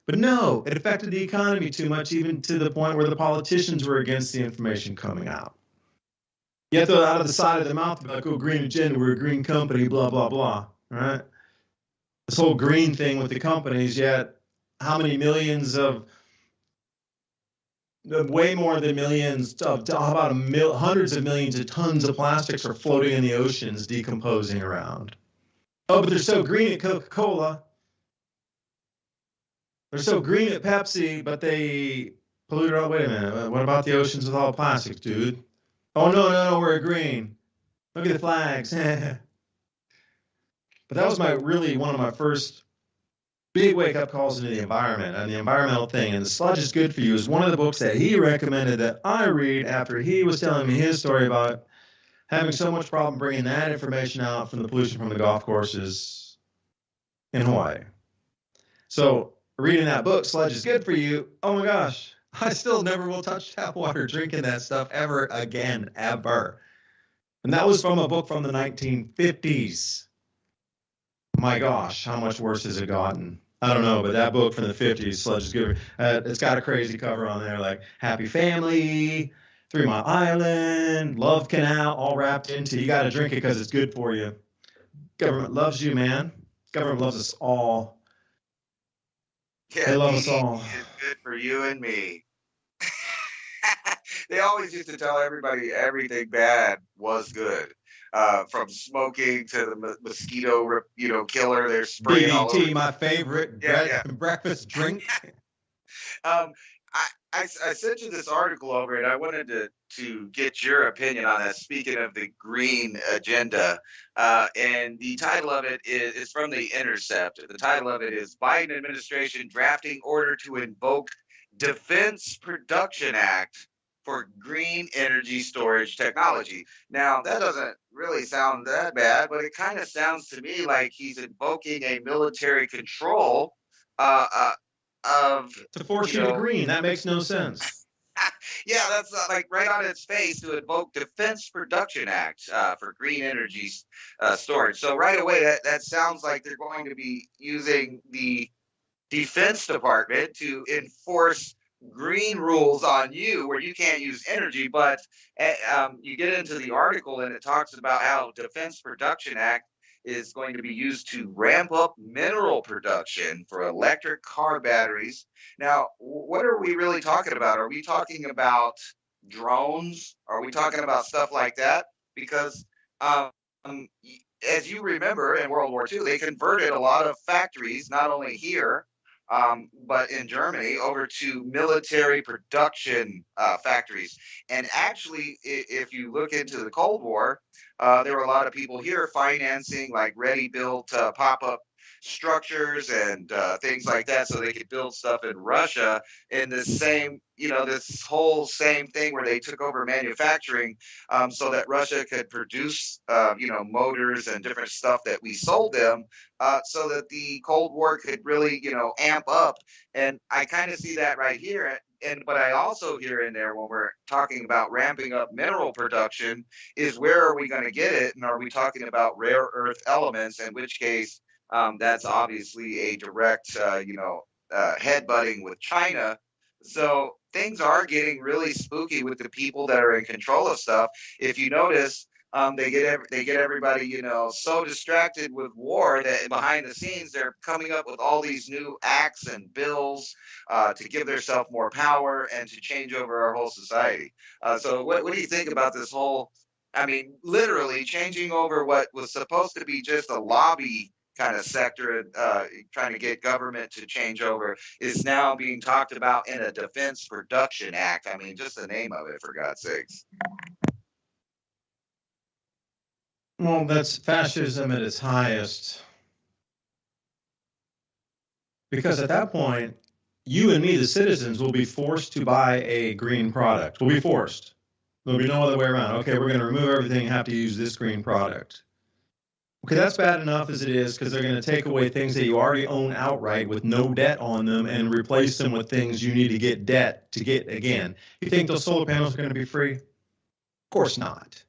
But no, it affected the economy too much, even to the point where the politicians were against the information coming out. You have to out of the side of their mouth, like, oh, green agenda, we're a green company, blah, blah, blah, right? This whole green thing with the companies, yet how many millions of, way more than millions, about hundreds of millions of tons of plastics are floating in the oceans, decomposing around. Oh, but they're so green at Coca-Cola. They're so green at Pepsi, but they polluted all. Wait a minute, what about the oceans with all the plastics, dude? Oh, no, we're green. Look at the flags. But that was one of my first big wake-up calls into the environment and the environmental thing. And The Sludge is Good for You is one of the books that he recommended that I read after he was telling me his story about having so much problem bringing that information out from the pollution from the golf courses in Hawaii. So reading that book, Sludge is Good for You, oh my gosh, I still never will touch tap water drinking that stuff ever again, ever. And that was from a book from the 1950s. My gosh, how much worse has it gotten? I don't know, but that book from the 50s, Sludge is Good. It's got a crazy cover on there, like Happy Family, 3 Mile Island, Love Canal, all wrapped into. You got to drink it because it's good for you. Government loves you, man. Government loves us all. Yeah, they love us all. It's good for you and me. They always used to tell everybody everything bad was good. From smoking to the mosquito, killer. They're spraying all over. my favorite breakfast drink. I I sent you this article over, and I wanted to get your opinion on that. Speaking of the green agenda, and the title of it is from The Intercept. The title of it is Biden administration drafting order to invoke Defense Production Act for green energy storage technology. Now, that doesn't really sound that bad, but it kind of sounds to me like he's invoking a military control uh, of, to force you to green. That makes no sense. yeah, that's like right on its face, to invoke Defense Production Act for green energy storage. So right away, that sounds like they're going to be using the Defense Department to enforce green rules on you where you can't use energy. But you get into the article and it talks about how Defense Production Act is going to be used to ramp up mineral production for electric car batteries. Now, what are we really talking about? Are we talking about drones? Are we talking about stuff like that? Because as you remember, in World War II, they converted a lot of factories, not only here, but in Germany, over to military production factories. And actually, if you look into the Cold War, there were a lot of people here financing like ready-built pop-up structures and things like that, so they could build stuff in Russia in the same, this whole same thing where they took over manufacturing, so that Russia could produce, motors and different stuff that we sold them, so that the Cold War could really, amp up. And I kind of see that right here. But I also hear in there, when we're talking about ramping up mineral production, is where are we going to get it? And are we talking about rare earth elements, in which case that's obviously a direct, headbutting with China. So things are getting really spooky with the people that are in control of stuff. If you notice, they get everybody, so distracted with war that behind the scenes they're coming up with all these new acts and bills to give themselves more power and to change over our whole society. So what do you think about this whole? I mean, literally changing over what was supposed to be just a lobby kind of sector, trying to get government to change over, is now being talked about in a Defense Production Act. I mean, just the name of it, for God's sakes. Well, that's fascism at its highest. Because at that point, you and me, the citizens, will be forced to buy a green product. We'll be forced. There'll be no other way around. Okay, we're going to remove everything and have to use this green product. Okay, that's bad enough as it is, because they're going to take away things that you already own outright with no debt on them and replace them with things you need to get debt to get again. You think those solar panels are going to be free? Of course not.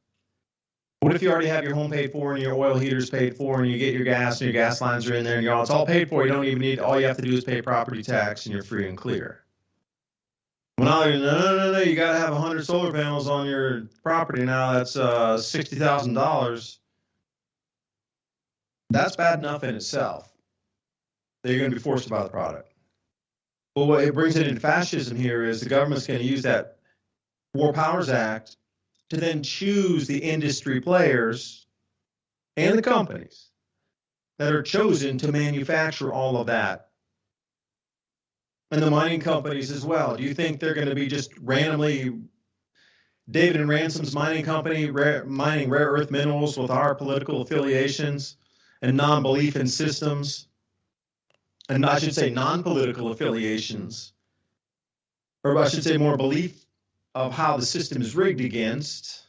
What if you already have your home paid for and your oil heaters paid for and you get your gas and your gas lines are in there and it's all paid for? You don't even need, all you have to do is pay property tax and you're free and clear. Well, no, you got to have 100 solar panels on your property now. That's $60,000. That's bad enough in itself. They're going to be forced to buy the product. But what it brings it into fascism here is the government's going to use that War Powers Act to then choose the industry players and the companies that are chosen to manufacture all of that. And the mining companies as well. Do you think they're going to be just randomly David and Ransom's mining company mining rare earth minerals with our political affiliations and non-belief in systems? And I should say non-political affiliations, or I should say more belief of how the system is rigged against.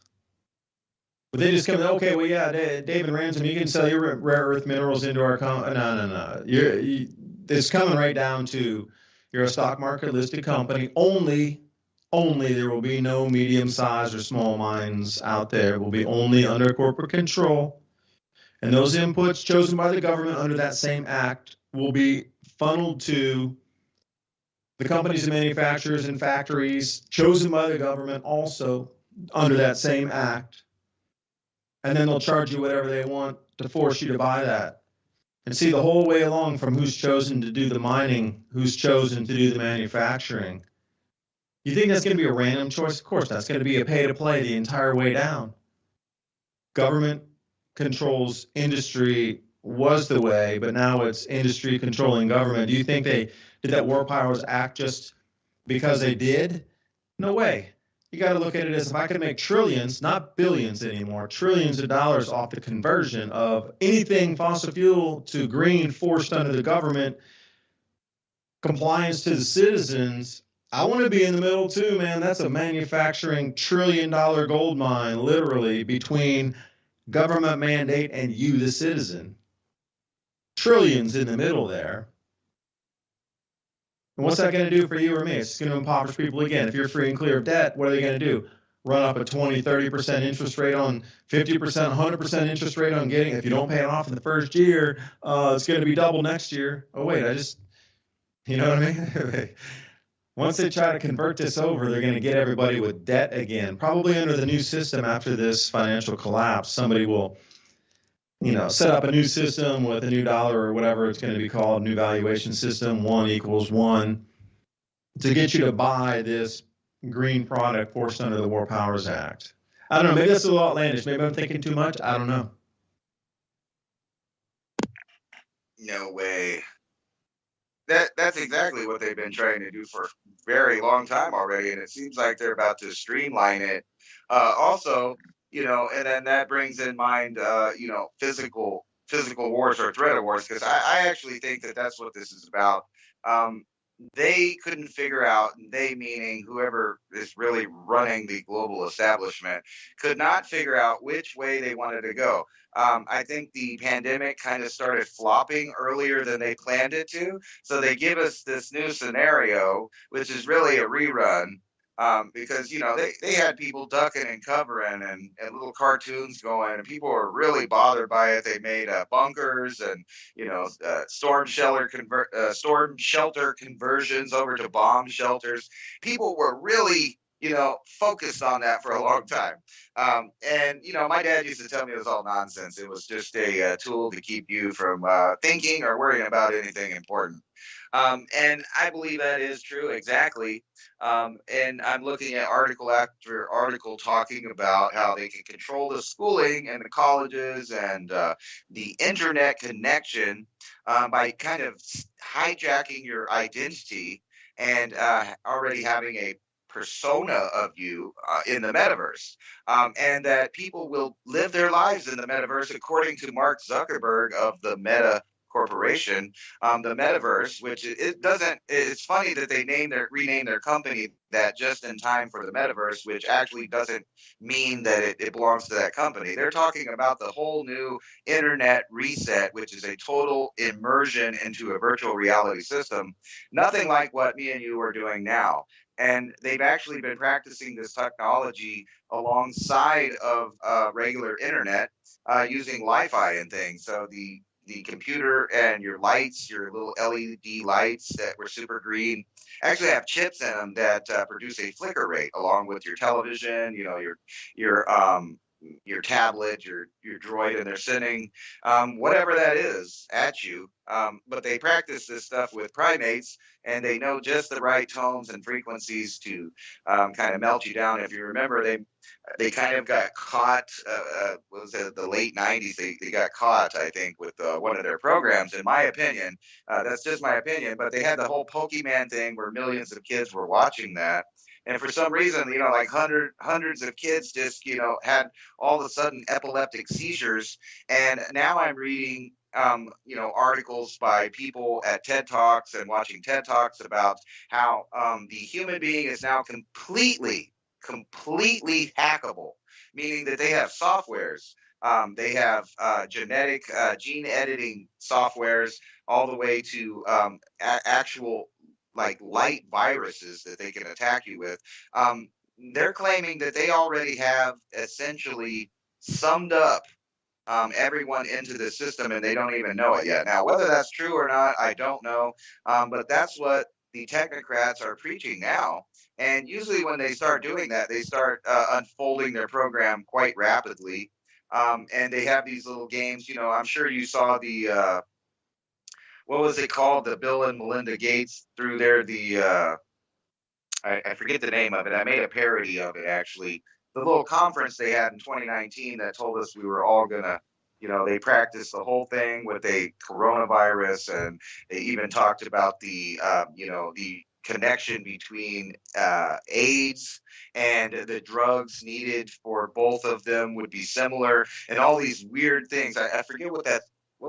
But they just come, okay, well, yeah, David Ransom, you can sell your rare earth minerals into our no. It's coming right down to, you're a stock market listed company. Only there will be no medium-sized or small mines out there. It will be only under corporate control. And those inputs chosen by the government under that same act will be funneled to the companies and manufacturers and factories chosen by the government also under that same act. And then they'll charge you whatever they want to force you to buy that. And see, the whole way along, from who's chosen to do the mining, who's chosen to do the manufacturing. You think that's going to be a random choice? Of course, that's going to be a pay-to-play the entire way down. Government controls industry was the way, but now it's industry controlling government. Do you think they did that War Powers Act just because they did? No way. You got to look at it as if I could make trillions, not billions anymore, trillions of dollars off the conversion of anything fossil fuel to green forced under the government, compliance to the citizens. I want to be in the middle too, man. That's a manufacturing trillion-dollar gold mine, literally, between government mandate and you, the citizen. Trillions in the middle there. And what's that going to do for you or me? It's going to impoverish people again. If you're free and clear of debt, what are they going to do? Run up a 20, 30% interest rate on 50%, 100% interest rate on getting, if you don't pay it off in the first year, it's going to be double next year. Oh, wait, you know what I mean? Once they try to convert this over, they're going to get everybody with debt again. Probably under the new system after this financial collapse, somebody will, set up a new system with a new dollar or whatever it's going to be called, new valuation system, 1=1, to get you to buy this green product forced under the War Powers Act. I don't know. Maybe that's a little outlandish. Maybe I'm thinking too much. I don't know. No way. That's exactly what they've been trying to do for a very long time already, and it seems like they're about to streamline it. Also, and then that brings in mind, physical wars or threat of wars, because I actually think that that's what this is about. They couldn't figure out, they meaning whoever is really running the global establishment, could not figure out which way they wanted to go. I think the pandemic kind of started flopping earlier than they planned it to. So they give us this new scenario, which is really a rerun. Because they had people ducking and covering and little cartoons going, and people were really bothered by it. They made bunkers and storm shelter conversions over to bomb shelters. People were really focused on that for a long time. And my dad used to tell me it was all nonsense. It was just a tool to keep you from thinking or worrying about anything important. And I believe that is true, exactly. And I'm looking at article after article talking about how they can control the schooling and the colleges and the internet connection by kind of hijacking your identity and already having a persona of you in the metaverse, and that people will live their lives in the metaverse according to Mark Zuckerberg of the Meta Corporation, the metaverse, which it's funny that they rename their company that just in time for the metaverse, which actually doesn't mean that it belongs to that company. They're talking about the whole new internet reset, which is a total immersion into a virtual reality system, nothing like what me and you are doing now. And they've actually been practicing this technology alongside of regular internet using Wi-Fi and things. So the computer and your lights, your little LED lights that were super green, actually have chips in them that produce a flicker rate along with your television, your tablet, your droid, and they're sending whatever that is at you. But they practice this stuff with primates, and they know just the right tones and frequencies to kind of melt you down. If you remember, they kind of got caught. What was it, the late '90s? They got caught, I think, with one of their programs. In my opinion, that's just my opinion. But they had the whole Pokemon thing where millions of kids were watching that. And for some reason, like hundreds of kids just, had all of a sudden epileptic seizures. And now I'm reading, articles by people at TED Talks and watching TED Talks about how the human being is now completely hackable, meaning that they have softwares. They have genetic gene editing softwares all the way to actual like light viruses that they can attack you with. They're claiming that they already have essentially summed up everyone into the system, and they don't even know it yet. Now, whether that's true or not, I don't know. But that's what the technocrats are preaching now. And usually when they start doing that, they start unfolding their program quite rapidly. And they have these little games. I'm sure you saw the what was it called? The Bill and Melinda Gates through there. I forget the name of it. I made a parody of it, actually. The little conference they had in 2019 that told us we were all going to, they practiced the whole thing with a coronavirus, and they even talked about the connection between AIDS and the drugs needed for both of them would be similar, and all these weird things. I forget what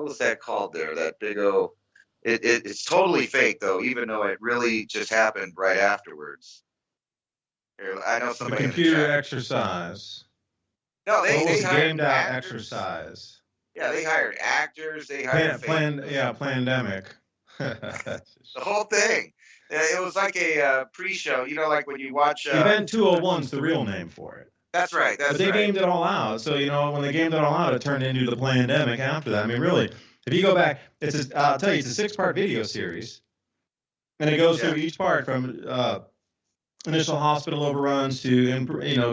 was that called there? That big O. It's totally fake though, even though it really just happened right afterwards. Here, I know The somebody in the computer chat. exercise. No, What they was hired gamed out actors. exercise? Yeah, they hired actors. They hired fake. Pandemic. The whole thing. It was like a pre-show. You know, like when you watch. Event 201's the real name for it. That's right. That's But they right. gamed it all out. So, when they gamed it all out, it turned into the pandemic after that. I mean, really, if you go back, I'll tell you, it's a 6-part video series. And it goes through each part from initial hospital overruns to,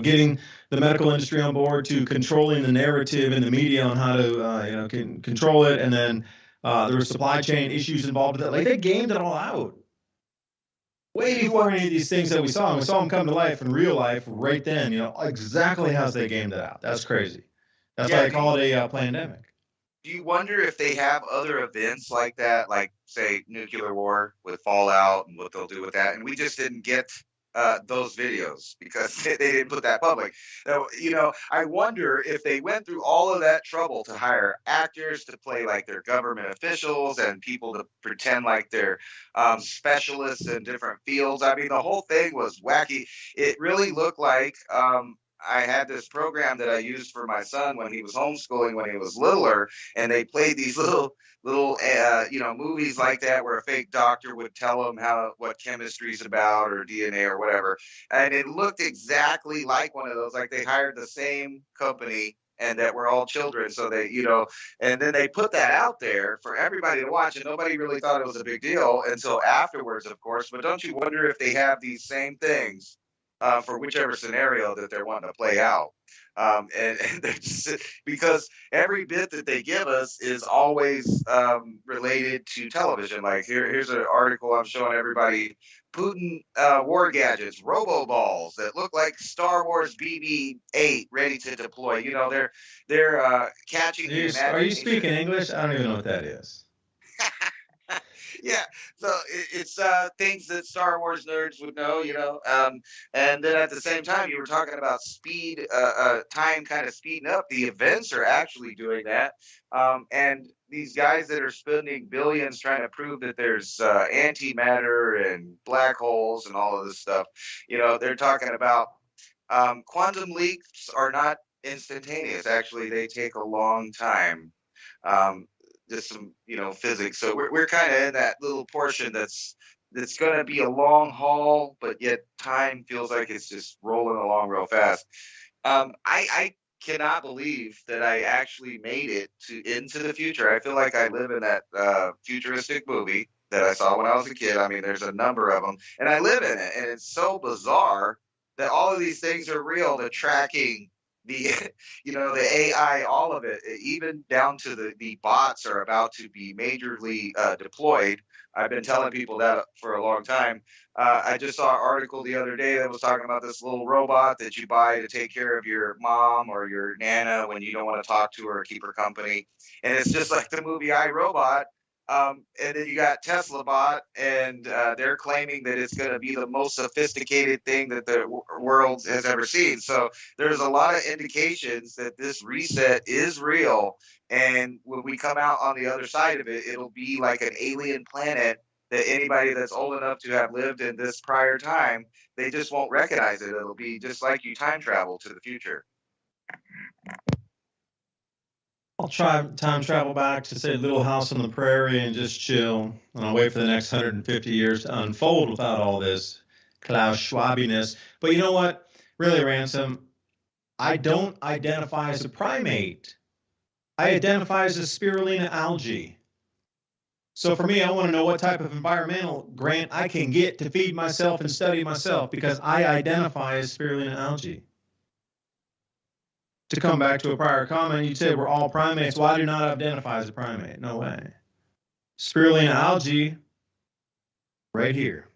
getting the medical industry on board to controlling the narrative in the media on how to, control it. And then there were supply chain issues involved with it. Like, they gamed it all out. Way before any of these things that we saw. And we saw them come to life in real life right then, exactly how they gamed it out. That's crazy. That's why they call it a pandemic. Do you wonder if they have other events like that, like, say, nuclear war with Fallout and what they'll do with that? And we just didn't get those videos because they didn't put that public. So, I wonder if they went through all of that trouble to hire actors to play like their government officials and people to pretend like they're specialists in different fields. I mean, the whole thing was wacky. It really looked like I had this program that I used for my son when he was homeschooling when he was littler, and they played these little movies like that where a fake doctor would tell him what chemistry's about or DNA or whatever, and it looked exactly like one of those. Like they hired the same company and that we're all children, so they, and then they put that out there for everybody to watch, and nobody really thought it was a big deal until afterwards, of course. But don't you wonder if they have these same things for whichever scenario that they're wanting to play out? And they're just, because every bit that they give us is always related to television. Like here's an article I'm showing everybody: Putin war gadgets, robo-balls that look like Star Wars BB-8 ready to deploy. They're catching the imagination. Are you speaking English? I don't even know what that is. Yeah, so it's things that Star Wars nerds would know, and then at the same time, you were talking about speed, time kind of speeding up. The events are actually doing that, and these guys that are spending billions trying to prove that there's antimatter and black holes and all of this stuff, they're talking about quantum leaps are not instantaneous. Actually, they take a long time. Just some, physics. So we're kind of in that little portion that's going to be a long haul, but yet time feels like it's just rolling along real fast. I cannot believe that I actually made it into the future. I feel like I live in that futuristic movie that I saw when I was a kid. I mean, there's a number of them, and I live in it, and it's so bizarre that all of these things are real. The tracking, the the AI, all of it, even down to the bots are about to be majorly deployed. I've been telling people that for a long time. I just saw an article the other day that was talking about this little robot that you buy to take care of your mom or your nana when you don't want to talk to her or keep her company, and it's just like the movie I, Robot. And then you got Tesla bot, and they're claiming that it's going to be the most sophisticated thing that the world has ever seen. So there's a lot of indications that this reset is real. And when we come out on the other side of it, it'll be like an alien planet that anybody that's old enough to have lived in this prior time, they just won't recognize it. It'll be just like you time travel to the future. I'll try time travel back to, say, Little House on the Prairie and just chill. And I'll wait for the next 150 years to unfold without all this Klaus Schwabiness. But you know what? Really, Ransom, I don't identify as a primate. I identify as a spirulina algae. So for me, I want to know what type of environmental grant I can get to feed myself and study myself, because I identify as spirulina algae. To come back to a prior comment, you said we're all primates. Well, I do not identify as a primate. No way. Spirulina algae, right here.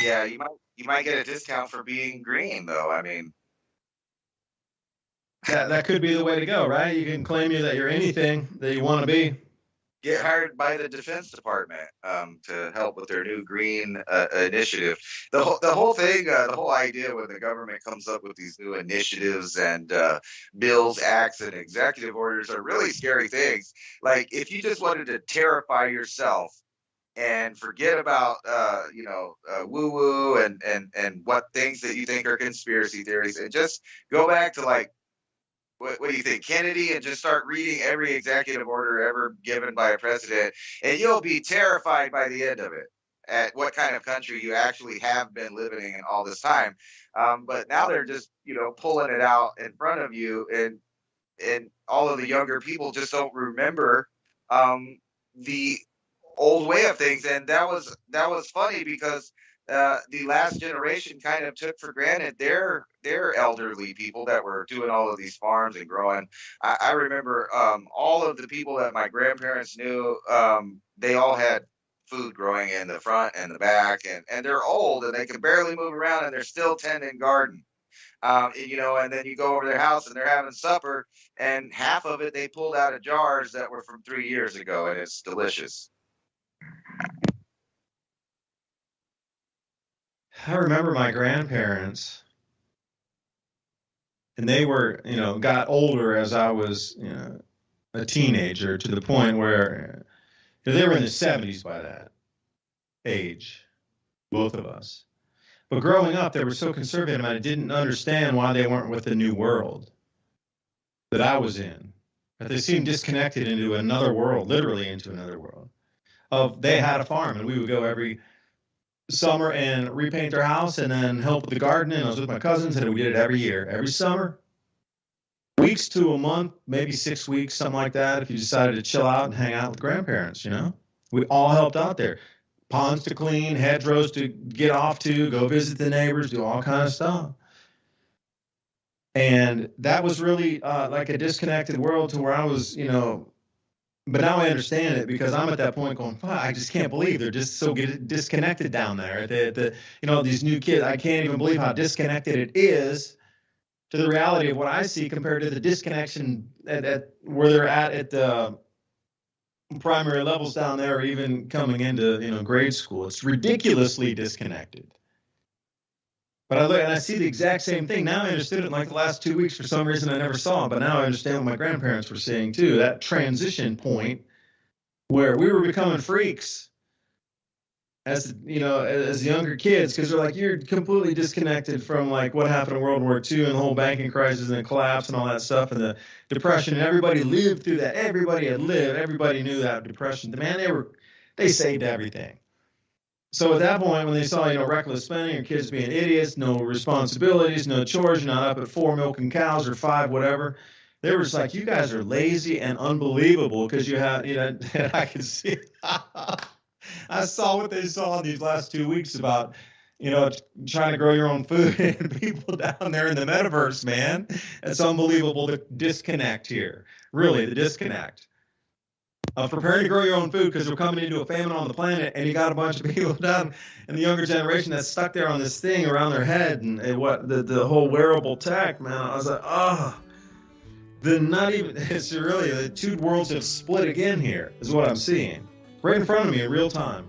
Yeah, you might get a discount for being green, though. I mean, that could be the way to go, right? You can claim that you're anything that you want to be. Get hired by the Defense Department to help with their new green initiative. The whole thing, the whole idea when the government comes up with these new initiatives and bills, acts, and executive orders are really scary things. Like if you just wanted to terrify yourself and forget about woo woo and what things that you think are conspiracy theories, and just go back to like what do you think, Kennedy, and just start reading every executive order ever given by a president, and you'll be terrified by the end of it at what kind of country you actually have been living in all this time. But now they're just pulling it out in front of you, and all of the younger people just don't remember the old way of things. And that was funny because the last generation kind of took for granted their elderly people that were doing all of these farms and growing. I remember all of the people that my grandparents knew, they all had food growing in the front and the back, and they're old and they can barely move around and they're still tending garden. And then you go over their house and they're having supper, and half of it they pulled out of jars that were from 3 years ago, and it's delicious. I remember my grandparents, and they were, got older as I was, a teenager, to the point where they were in the 70s by that age, both of us. But growing up, they were so conservative, and I didn't understand why they weren't with the new world that I was in. That they seemed disconnected into another world, literally into another world. They had a farm, and we would go every summer and repaint their house and then help with the gardening. I was with my cousins, and we did it every year, every summer, weeks to a month, maybe 6 weeks, something like that. If you decided to chill out and hang out with grandparents, we all helped out there. Ponds to clean, hedgerows to get off to, go visit the neighbors, do all kind of stuff. And that was really like a disconnected world to where I was, but now I understand it, because I'm at that point going, I just can't believe they're just so disconnected down there. These new kids, I can't even believe how disconnected it is to the reality of what I see compared to the disconnection at where they're at the primary levels down there, or even coming into, grade school. It's ridiculously disconnected. But I look and I see the exact same thing. Now I understood it in like the last 2 weeks. For some reason I never saw it, but now I understand what my grandparents were seeing too. That transition point where we were becoming freaks as younger kids, because they're like, you're completely disconnected from like what happened in World War II and the whole banking crisis and the collapse and all that stuff and the depression. And everybody lived through that. Everybody had lived. Everybody knew that depression. Man, they saved everything. So at that point, when they saw, reckless spending, or kids being idiots, no responsibilities, no chores, you're not up at 4 milking cows or 5, whatever, they were just like, you guys are lazy and unbelievable, because you have, and I can see, I saw what they saw in these last 2 weeks about, trying to grow your own food, and people down there in the metaverse, man. It's unbelievable, the disconnect here. Really, the disconnect. Of preparing to grow your own food, because we're coming into a famine on the planet, and you got a bunch of people down in the younger generation that's stuck there on this thing around their head, and what the whole wearable tech, man. I was like, it's really, the two worlds have split again here, is what I'm seeing. Right in front of me in real time.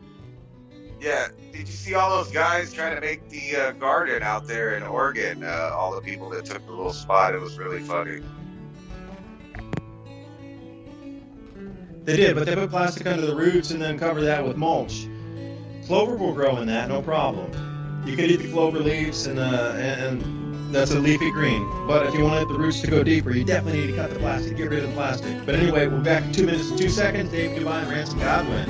Yeah, did you see all those guys trying to make the garden out there in Oregon? All the people that took the little spot, it was really funny. They did, but they put plastic under the roots and then cover that with mulch. Clover will grow in that, no problem. You could eat the clover leaves, and that's a leafy green. But if you want the roots to go deeper, you definitely need to cut the plastic, get rid of the plastic. But anyway, we're back in 2 minutes and 2 seconds. Dave Dubine and Ransom Godwin.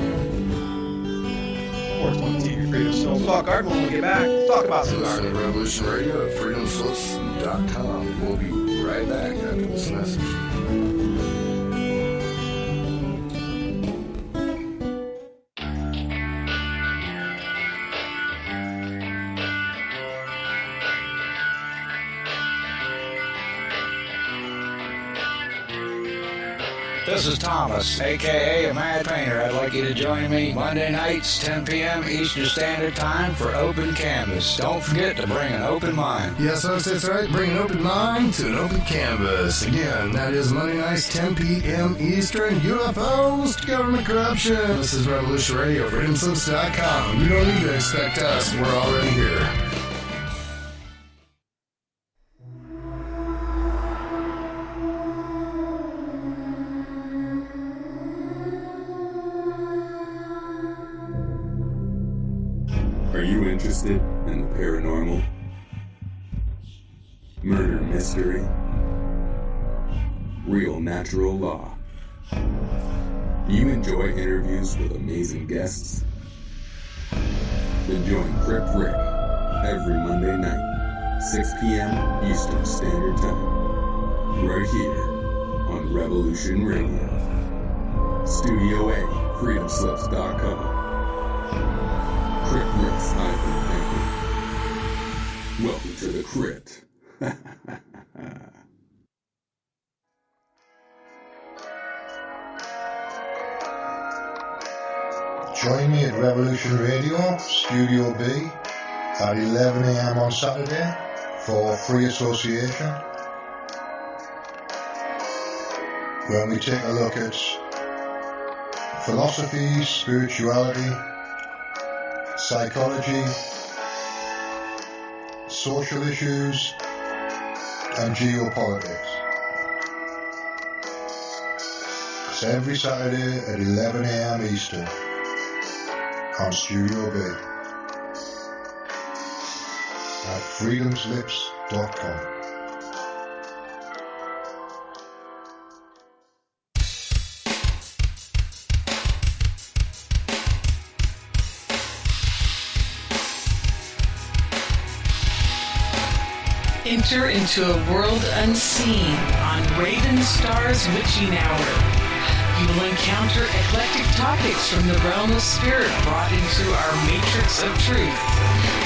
420 TV Freedom Snow. Talk garden when we get back. Let's talk about some gardening. Revolution Radio at freedomslips.com. We'll be right back after this message. This is Thomas, a.k.a. a Mad Painter. I'd like you to join me Monday nights, 10 p.m. Eastern Standard Time for Open Canvas. Don't forget to bring an open mind. Yes, folks, that's right. Bring an open mind to an open canvas. Again, that is Monday nights, 10 p.m. Eastern. UFOs to government corruption. This is Revolution Radio, freedomslips.com. You don't need to expect us. We're already here. Are you interested in the paranormal? Murder mystery? Real natural law? You enjoy interviews with amazing guests? Then join Crip Rick every Monday night, 6 p.m. Eastern Standard Time, right here on Revolution Radio. Studio A, freedomslips.com. Crip Rick's Hyper Thinking. Welcome to the Crypt. Join me at Revolution Radio, Studio B, at 11 a.m. on Saturday for Free Association, where we take a look at philosophy, spirituality, psychology, social issues, and geopolitics. It's every Saturday at 11 a.m. Eastern on Studio B at freedomslips.com. Enter into a world unseen on Raven Star's Witching Hour. You will encounter eclectic topics from the realm of spirit brought into our matrix of truth.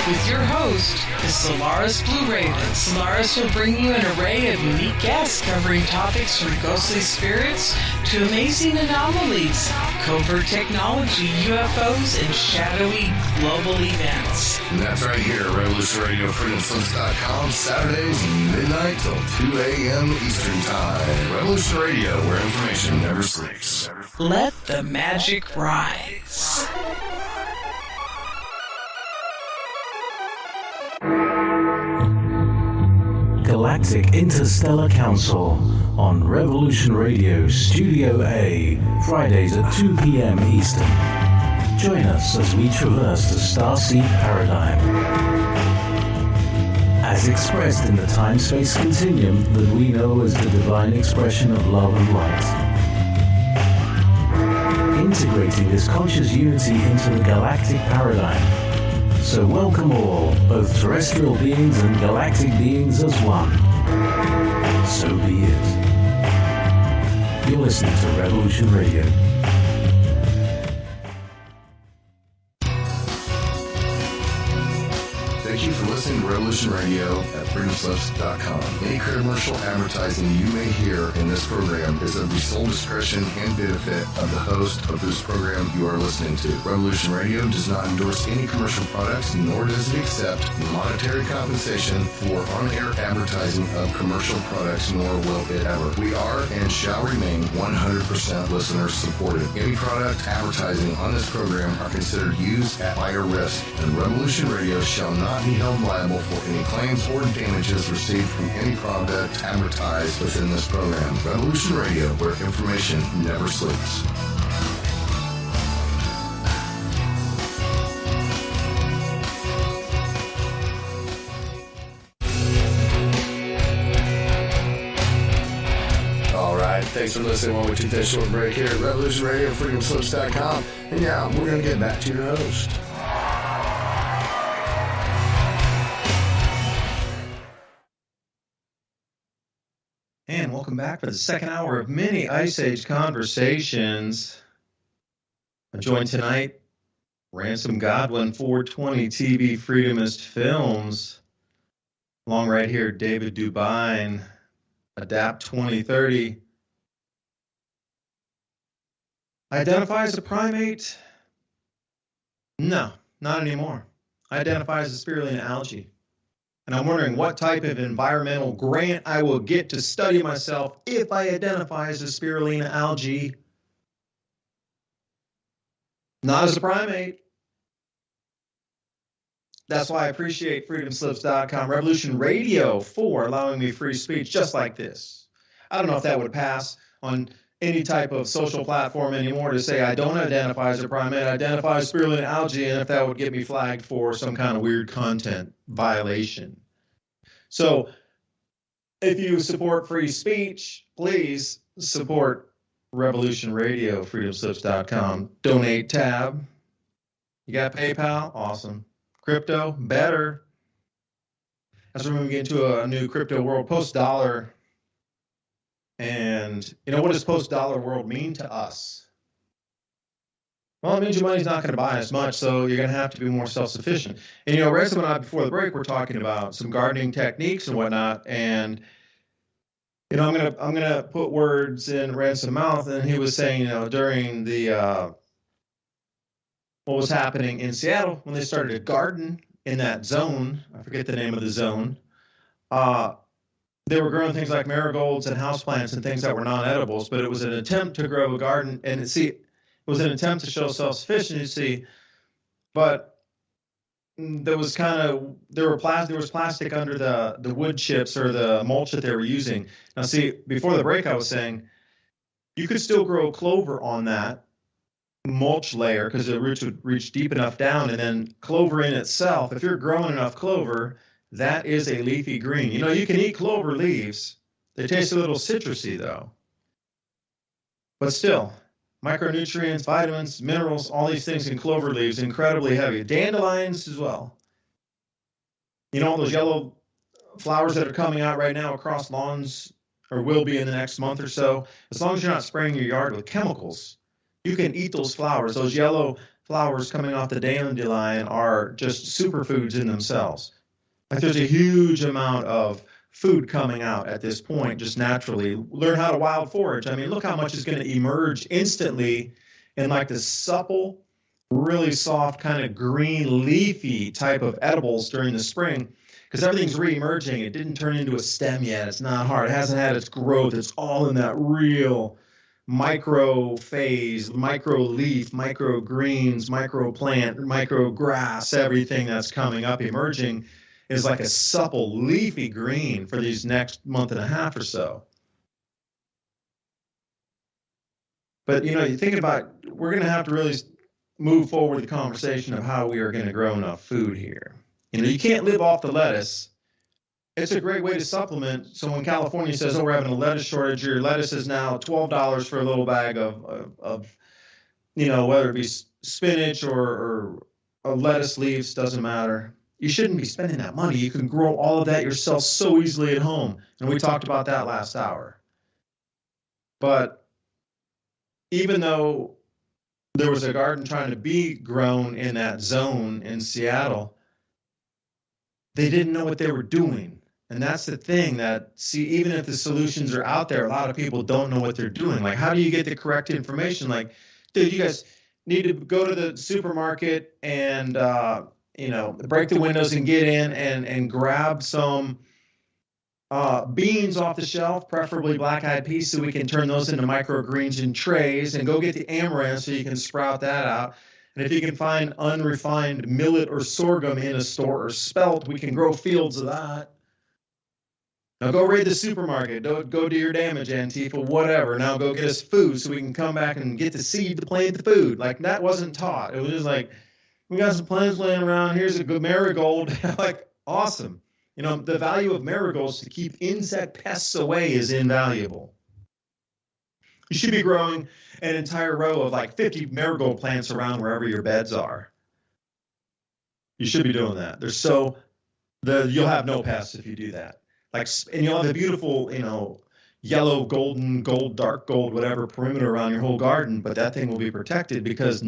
With your host, the Solaris Blue Raven. Solaris will bring you an array of unique guests covering topics from ghostly spirits to amazing anomalies, covert technology, UFOs, and shadowy global events. And that's right here at Revolution Radio, freedomslips.com, Saturdays, midnight till 2 a.m. Eastern Time. Revolution Radio, where information never sleeps. Let the magic rise. Galactic Interstellar Council on Revolution Radio, Studio A, Fridays at 2 p.m. Eastern. Join us as we traverse the starseed paradigm, as expressed in the time-space continuum that we know as the divine expression of love and light, integrating this conscious unity into the galactic paradigm. So welcome all, both terrestrial beings and galactic beings as one. So be it. You're listening to Revolution Radio. Thank you for listening to Revolution Radio at freedomslips.com. Any commercial advertising you may hear in this program is of the sole discretion and benefit of the host of this program you are listening to. Revolution Radio does not endorse any commercial products, nor does it accept monetary compensation for on-air advertising of commercial products, nor will it ever. We are and shall remain 100% listener supported. Any product advertising on this program are considered used at higher risk, and Revolution Radio shall not be held liable for any claims or damages received from any product advertised within this program. Revolution Radio, where information never sleeps. All right, thanks for listening while we take that short break here at Revolution Radio, freedomslips.com. And yeah, we're going to get back to your host. And welcome back for the second hour of mini Ice Age Conversations. I'm joined tonight, Ransom Godwin, 420 TV Freedomist Films. Along right here, David Dubine, Adapt 2030. Identify as a primate? No, not anymore. I identify as a spirulina algae. And I'm wondering what type of environmental grant I will get to study myself if I identify as a spirulina algae. Not as a primate. That's why I appreciate freedomslips.com, Revolution Radio, for allowing me free speech just like this. I don't know if that would pass on any type of social platform anymore to say I don't identify as a primate, I identify as spirulina algae, and if that would get me flagged for some kind of weird content violation. So if you support free speech, please support Revolution Radio, freedomslips.com. Donate tab. You got PayPal? Awesome. Crypto? Better. As we're moving into a new crypto world, post-dollar. And, you know, what does post-dollar world mean to us? Well, it means your money's not going to buy as much, so you're going to have to be more self-sufficient. And, you know, Ransom and I, before the break, we're talking about some gardening techniques and whatnot, and, you know, I'm gonna put words in Ransom's mouth, and he was saying, you know, during the what was happening in Seattle when they started a garden in that zone, I forget the name of the zone, they were growing things like marigolds and houseplants and things that were non-edibles, but it was an attempt to grow a garden, and it was an attempt to show self-sufficiency, but there was plastic under the wood chips or the mulch that they were using. Now, see, before the break, I was saying you could still grow clover on that mulch layer because the roots would reach deep enough down, and then clover in itself, if you're growing enough clover, that is a leafy green. You know, you can eat clover leaves. They taste a little citrusy, though. But still, micronutrients, vitamins, minerals, all these things in clover leaves, incredibly heavy. Dandelions as well. You know, all those yellow flowers that are coming out right now across lawns, or will be in the next month or so, as long as you're not spraying your yard with chemicals, you can eat those flowers. Those yellow flowers coming off the dandelion are just superfoods in themselves. Like, there's a huge amount of food coming out at this point, just naturally. Learn how to wild forage. I mean, look how much is going to emerge instantly in like this supple, really soft, kind of green, leafy type of edibles during the spring, because everything's re-emerging. It didn't turn into a stem yet. It's not hard. It hasn't had its growth. It's all in that real micro phase, micro leaf, micro greens, micro plant, micro grass. Everything that's coming up, emerging, is like a supple, leafy green for these next month and a half or so. But, you know, you think about, we're going to have to really move forward the conversation of how we are going to grow enough food here. You know, you can't live off the lettuce. It's a great way to supplement. So when California says, oh, we're having a lettuce shortage, your lettuce is now $12 for a little bag of you know, whether it be spinach or lettuce leaves, doesn't matter. You shouldn't be spending that money. You can grow all of that yourself so easily at home. And we talked about that last hour. But even though there was a garden trying to be grown in that zone in Seattle, they didn't know what they were doing. And that's the thing that, see, even if the solutions are out there, a lot of people don't know what they're doing. Like, how do you get the correct information? Like, dude, you guys need to go to the supermarket and, you know, break the windows and get in and grab some beans off the shelf, preferably black-eyed peas, so we can turn those into microgreens in trays, and go get the amaranth so you can sprout that out. And if you can find unrefined millet or sorghum in a store, or spelt, we can grow fields of that. Now go raid the supermarket. Go do your damage, Antifa, whatever. Now go get us food so we can come back and get the seed to plant the food. Like, that wasn't taught. It was just like, we got some plants laying around. Here's a good marigold. Like, awesome. You know, the value of marigolds to keep insect pests away is invaluable. You should be growing an entire row of like 50 marigold plants around wherever your beds are. You should be doing that. You'll have no pests if you do that. Like, and you'll have the beautiful, you know, yellow, golden, gold, dark gold, whatever perimeter around your whole garden, but that thing will be protected because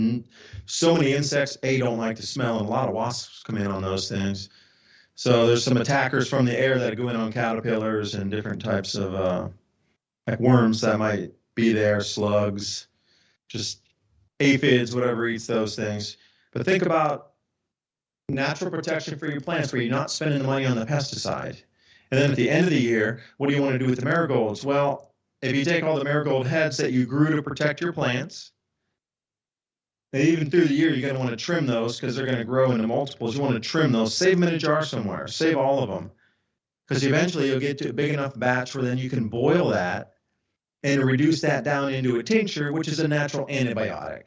so many insects, don't like the smell, and a lot of wasps come in on those things. So there's some attackers from the air that go in on caterpillars and different types of like worms that might be there, slugs. Just aphids, whatever eats those things. But think about natural protection for your plants where you're not spending the money on the pesticide. And then at the end of the year, what do you want to do with the marigolds? Well, if you take all the marigold heads that you grew to protect your plants, and even through the year, you're going to want to trim those because they're going to grow into multiples. You want to trim those, save them in a jar somewhere, save all of them. Because eventually you'll get to a big enough batch where then you can boil that and reduce that down into a tincture, which is a natural antibiotic.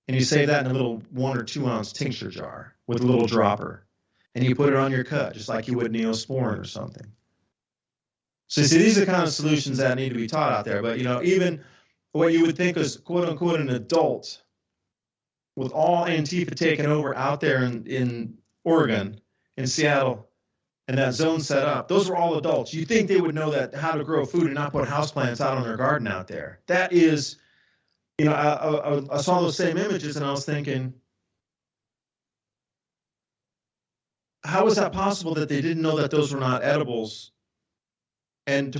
And you save that in a little 1 or 2 ounce tincture jar with a little dropper. And you put it on your cut, just like you would Neosporin or something. So you see, these are the kind of solutions that need to be taught out there. But, even what you would think is, quote unquote, an adult with all Antifa taken over out there in Oregon, in Seattle, and that zone set up, those were all adults. You think they would know that how to grow food and not put houseplants out on their garden out there. That is, I saw those same images and I was thinking, how is that possible that they didn't know that those were not edibles? And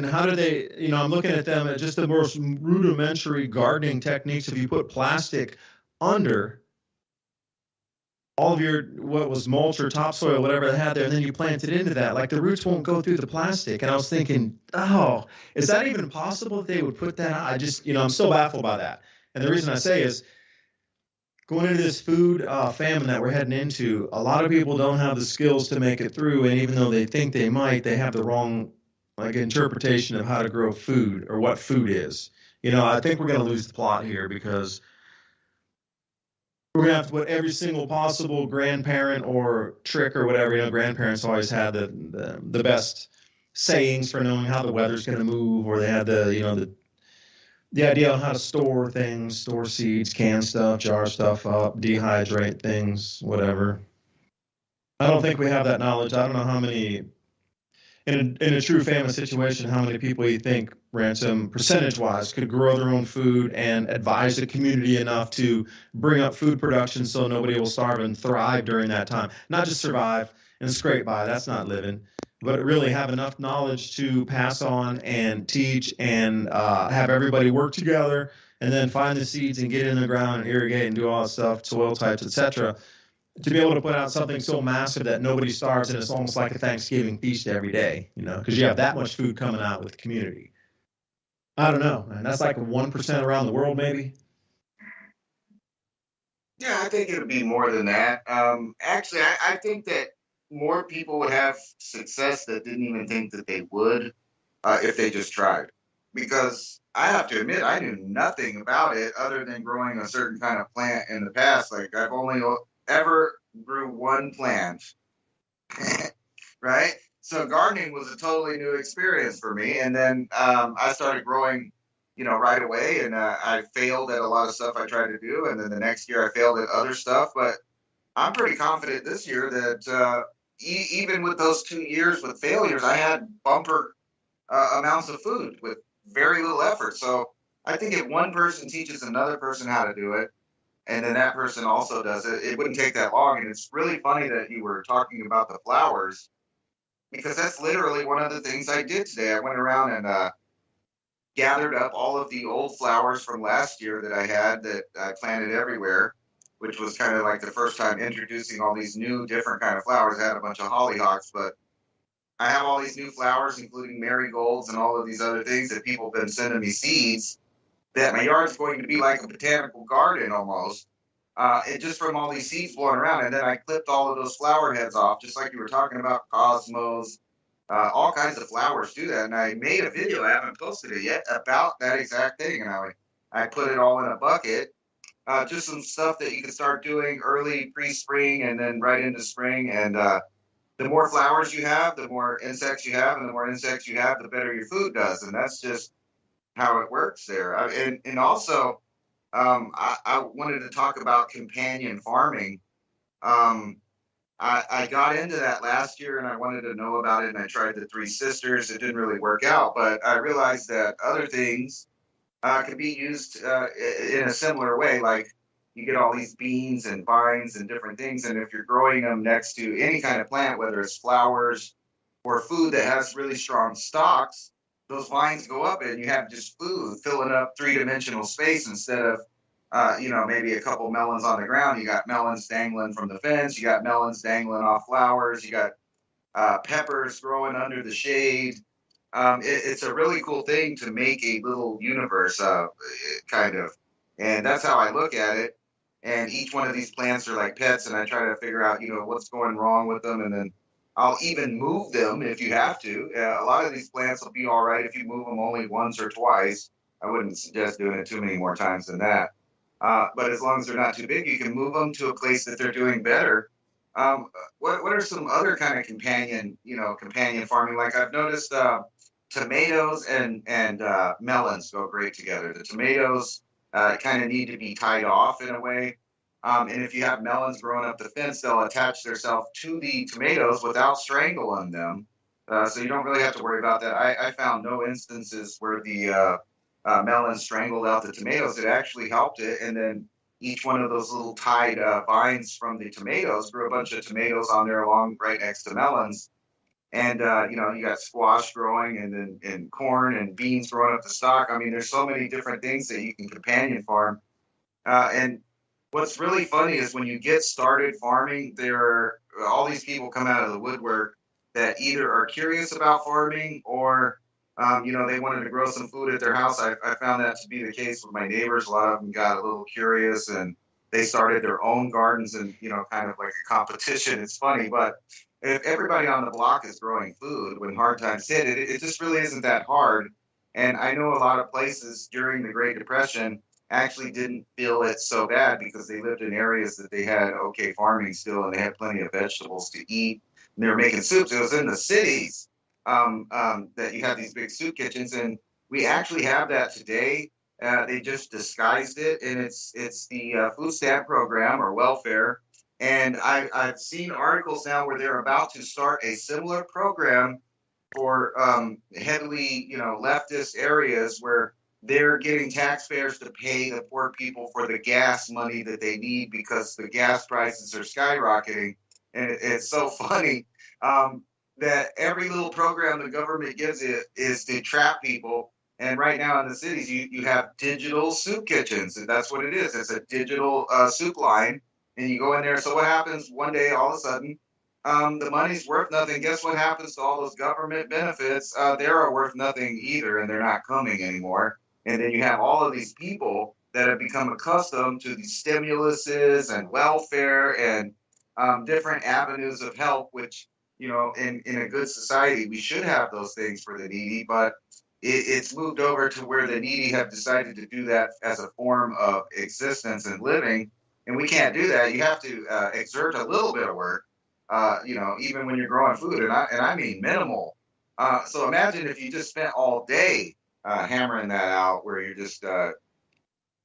how do they, I'm looking at them at just the most rudimentary gardening techniques. If you put plastic under all of your, what was mulch or topsoil, whatever they had there, and then you plant it into that, like the roots won't go through the plastic. And I was thinking, is that even possible that they would put that out? I just, I'm still baffled by that. And the reason I say is, going into this food famine that we're heading into, a lot of people don't have the skills to make it through. And even though they think they might, they have the wrong interpretation of how to grow food or what food is. I think we're going to lose the plot here because we're going to have to put every single possible grandparent or trick or whatever. Grandparents always had the best sayings for knowing how the weather's going to move, or they had the idea on how to store things, store seeds, can stuff, jar stuff up, dehydrate things, whatever. I don't think we have that knowledge. I don't know how many, in a true famine situation, how many people you think, Ransom, percentage-wise, could grow their own food and advise the community enough to bring up food production so nobody will starve and thrive during that time. Not just survive and scrape by, that's not living, but really have enough knowledge to pass on and teach and have everybody work together and then find the seeds and get in the ground and irrigate and do all that stuff, soil types, etc., to be able to put out something so massive that nobody starves and it's almost like a Thanksgiving feast every day, because you have that much food coming out with the community. I don't know, man. That's like 1% around the world, maybe. Yeah, I think it would be more than that. Actually, I think that more people would have success that didn't even think that they would if they just tried. Because I have to admit, I knew nothing about it other than growing a certain kind of plant in the past. Like, I've only ever grew one plant, right? So gardening was a totally new experience for me. And then I started growing, right away. And I failed at a lot of stuff I tried to do. And then the next year I failed at other stuff. But I'm pretty confident this year that even with those 2 years with failures, I had bumper amounts of food with very little effort. So I think if one person teaches another person how to do it, and then that person also does it, it wouldn't take that long. And it's really funny that you were talking about the flowers, because that's literally one of the things I did today. I went around and gathered up all of the old flowers from last year that I had that I planted everywhere, which was kind of like the first time introducing all these new different kind of flowers. I had a bunch of hollyhocks, but I have all these new flowers, including marigolds and all of these other things that people have been sending me seeds, that my yard's going to be like a botanical garden almost. And just from all these seeds blowing around. And then I clipped all of those flower heads off, just like you were talking about, cosmos, all kinds of flowers do that. And I made a video, I haven't posted it yet, about that exact thing. And I put it all in a bucket. Just some stuff that you can start doing early pre-spring and then right into spring. And the more flowers you have, the more insects you have, and the more insects you have, the better your food does. And that's just how it works there. And also, I wanted to talk about companion farming. I got into that last year and I wanted to know about it, and I tried the Three Sisters. It didn't really work out, but I realized that other things could be used in a similar way. Like, you get all these beans and vines and different things, and if you're growing them next to any kind of plant, whether it's flowers or food that has really strong stalks, those vines go up and you have just food filling up three-dimensional space instead of maybe a couple melons on the ground. You got melons dangling from the fence. You got melons dangling off flowers. You got peppers growing under the shade. It's a really cool thing to make a little universe, kind of. And that's how I look at it. And each one of these plants are like pets, and I try to figure out, what's going wrong with them. And then I'll even move them if you have to. A lot of these plants will be all right if you move them only once or twice. I wouldn't suggest doing it too many more times than that. But as long as they're not too big, you can move them to a place that they're doing better. What are some other kind of companion farming? Like I've noticed tomatoes and melons go great together. The tomatoes kind of need to be tied off in a way. And if you have melons growing up the fence, they'll attach themselves to the tomatoes without strangling them. So you don't really have to worry about that. I found no instances where the melon strangled out the tomatoes. It actually helped it. And then each one of those little tied vines from the tomatoes grew a bunch of tomatoes on there along right next to melons. And, you got squash growing and corn and beans growing up the stalk. I mean, there's so many different things that you can companion farm. And what's really funny is when you get started farming, there are all these people come out of the woodwork that either are curious about farming or, they wanted to grow some food at their house. I found that to be the case with my neighbors. A lot of them got a little curious and they started their own gardens and, kind of like a competition. It's funny, but if everybody on the block is growing food when hard times hit, it just really isn't that hard. And I know a lot of places during the Great Depression actually didn't feel it so bad because they lived in areas that they had okay farming still and they had plenty of vegetables to eat. And they were making soups. It was in the cities that you have these big soup kitchens, and we actually have that today. They just disguised it, and it's the food stamp program or welfare. And I've seen articles now where they're about to start a similar program for heavily, leftist areas where they're getting taxpayers to pay the poor people for the gas money that they need because the gas prices are skyrocketing. And it's so funny that every little program the government gives it is to trap people. And right now in the cities, you have digital soup kitchens, and that's what it is. It's a digital soup line. And you go in there. So what happens one day, all of a sudden, the money's worth nothing. Guess what happens to all those government benefits? They are worth nothing either, and they're not coming anymore. And then you have all of these people that have become accustomed to these stimuluses and welfare and different avenues of help, which, in a good society, we should have those things for the needy, but it's moved over to where the needy have decided to do that as a form of existence and living. And we can't do that. You have to exert a little bit of work, even when you're growing food, and I mean minimal. So imagine if you just spent all day hammering that out, where you're just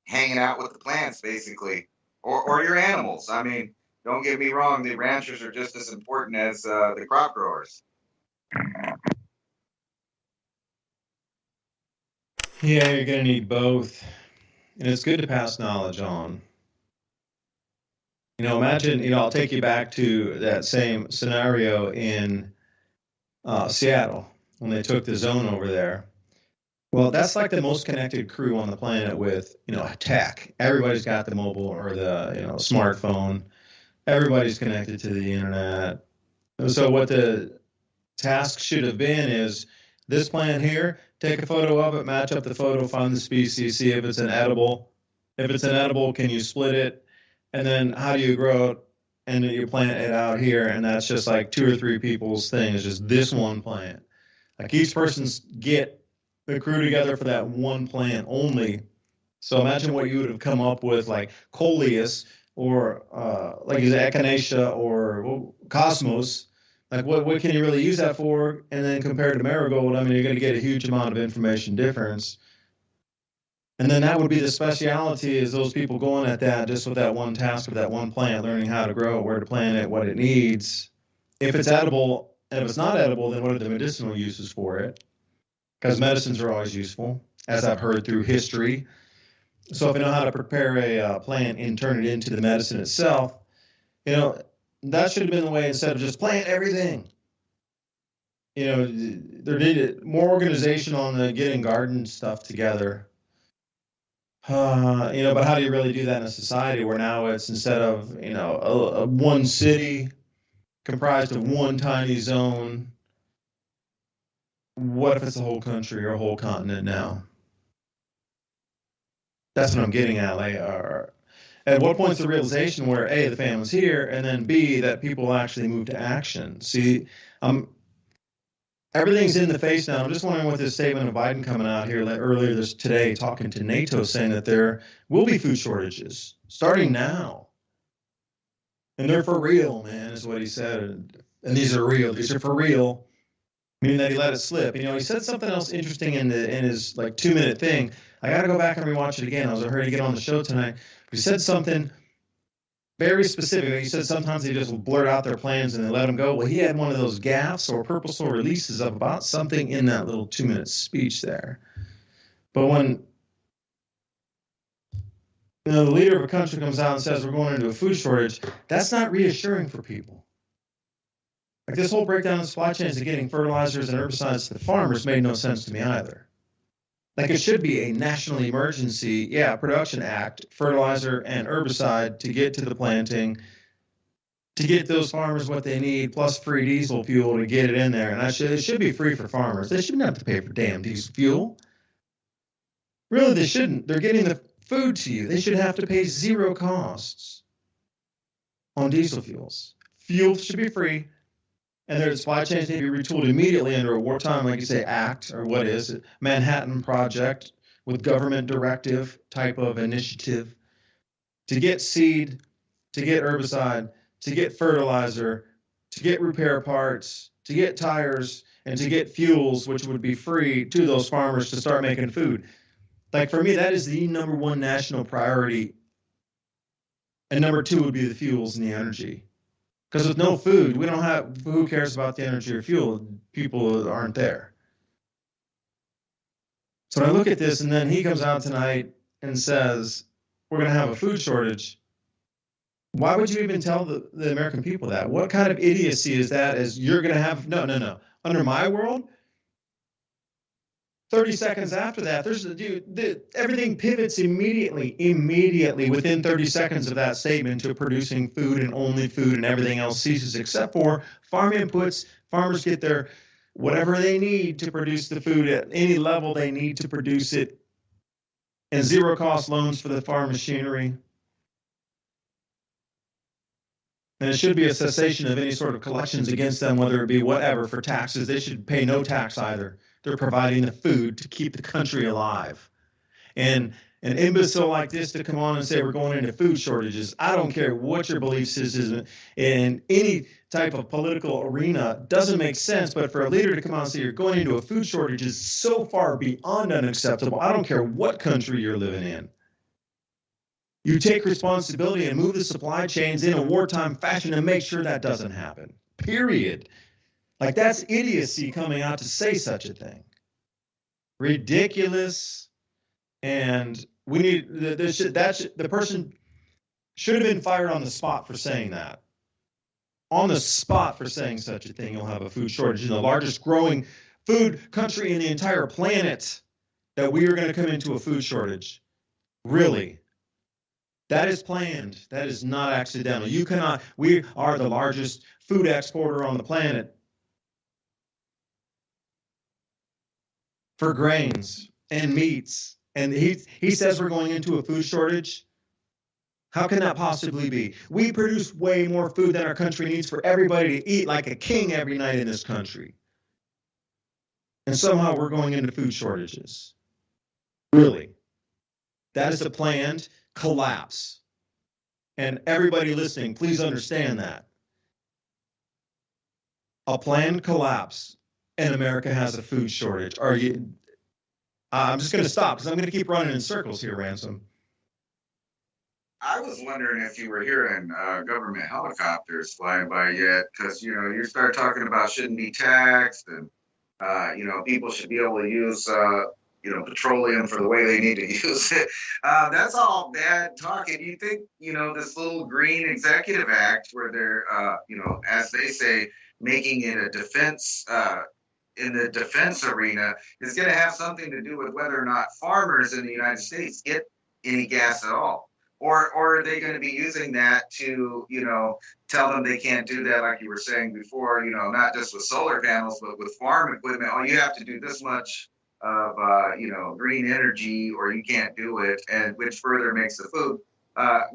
hanging out with the plants, basically, or your animals. I mean, don't get me wrong, the ranchers are just as important as the crop growers. Yeah, you're going to need both. And it's good to pass knowledge on. Imagine, I'll take you back to that same scenario in Seattle when they took the zone over there. Well, that's like the most connected crew on the planet with, tech. Everybody's got the mobile or the, smartphone. Everybody's connected to the internet. And so what the task should have been is this plant here, take a photo of it, match up the photo, find the species, see if it's an edible. If it's an edible, can you split it? And then how do you grow it? And then you plant it out here, and that's just like 2 or 3 people's thing. It's just this one plant. Like each person's get the crew together for that one plant only. So imagine what you would have come up with, like coleus or like is it echinacea or cosmos. Like what can you really use that for? And then compared to marigold, I mean, you're going to get a huge amount of information difference. And then that would be the speciality, is those people going at that just with that one task of that one plant, learning how to grow it, where to plant it, what it needs. If it's edible, and if it's not edible, then what are the medicinal uses for it? Because medicines are always useful, as I've heard through history. So if you know how to prepare a plant and turn it into the medicine itself, that should have been the way, instead of just plant everything. There needed more organization on the getting garden stuff together. But how do you really do that in a society where now it's instead of, a one city comprised of one tiny zone, what if it's a whole country or a whole continent now? That's what I'm getting at. Like, at what point's the realization where A, the family's here, and then B, that people actually move to action? See, everything's in the face now. I'm just wondering what this statement of Biden coming out here earlier today, talking to NATO, saying that there will be food shortages starting now. And they're for real, man, is what he said. And these are real. These are for real. Meaning that he let it slip. He said something else interesting in his 2-minute thing. I got to go back and rewatch it again. I was in a hurry to get on the show tonight. He said something very specific. He said sometimes they just blurt out their plans and they let them go. Well, he had one of those gaffes or purposeful releases of about something in that little 2-minute speech there. But when the leader of a country comes out and says we're going into a food shortage, that's not reassuring for people. Like this whole breakdown of supply chains of getting fertilizers and herbicides to the farmers made no sense to me either. Like it should be a national emergency, production act, fertilizer and herbicide to get to the planting, to get those farmers what they need, plus free diesel fuel to get it in there. And it should be free for farmers. They shouldn't have to pay for damn diesel fuel. Really, they shouldn't. They're getting the food to you. They should have to pay zero costs on diesel fuels. Fuel should be free. And their supply chains need to be retooled immediately under a wartime, like you say, act, or what is it, Manhattan Project with government directive type of initiative to get seed, to get herbicide, to get fertilizer, to get repair parts, to get tires, and to get fuels, which would be free to those farmers to start making food. Like for me, that is the number one national priority. And number two would be the fuels and the energy. Because with no food, we don't have, who cares about the energy or fuel? People aren't there. So I look at this, and then he comes out tonight and says, we're going to have a food shortage. Why would you even tell the American people that? What kind of idiocy is that? As you're going to have, no. Under my world, 30 seconds after that, everything pivots immediately within 30 seconds of that statement to producing food and only food, and everything else ceases except for farm inputs. Farmers get their whatever they need to produce the food at any level they need to produce it, and zero cost loans for the farm machinery. And it should be a cessation of any sort of collections against them, whether it be whatever for taxes. They should pay no tax either. They're providing the food to keep the country alive. And an imbecile like this to come on and say we're going into food shortages, I don't care what your belief system in any type of political arena, doesn't make sense. But for a leader to come on and say you're going into a food shortage is so far beyond unacceptable. I don't care what country you're living in. You take responsibility and move the supply chains in a wartime fashion and make sure that doesn't happen. Period. Like that's idiocy coming out to say such a thing. Ridiculous. And we need the person should have been fired on the spot for saying that. On the spot for saying such a thing, you'll have a food shortage in the largest growing food country in the entire planet. That we are going to come into a food shortage. Really. That is planned. That is not accidental. We are the largest food exporter on the planet for grains and meats. And he says we're going into a food shortage. How can that possibly be? We produce way more food than our country needs for everybody to eat like a king every night in this country. And somehow we're going into food shortages. Really. That is a planned collapse. And everybody listening, please understand that. A planned collapse and America has a food shortage. I'm just going to stop because I'm going to keep running in circles here, Ransom. I was wondering if you were hearing government helicopters flying by yet, because, you start talking about shouldn't be taxed and, people should be able to use petroleum for the way they need to use it. That's all bad talk. And you think, this little green executive act where they're, as they say, making it a defense, in the defense arena is going to have something to do with whether or not farmers in the United States get any gas at all? Or are they going to be using that to, tell them they can't do that, like you were saying before, not just with solar panels, but with farm equipment. Oh, you have to do this much of, green energy, or you can't do it, and which further makes the food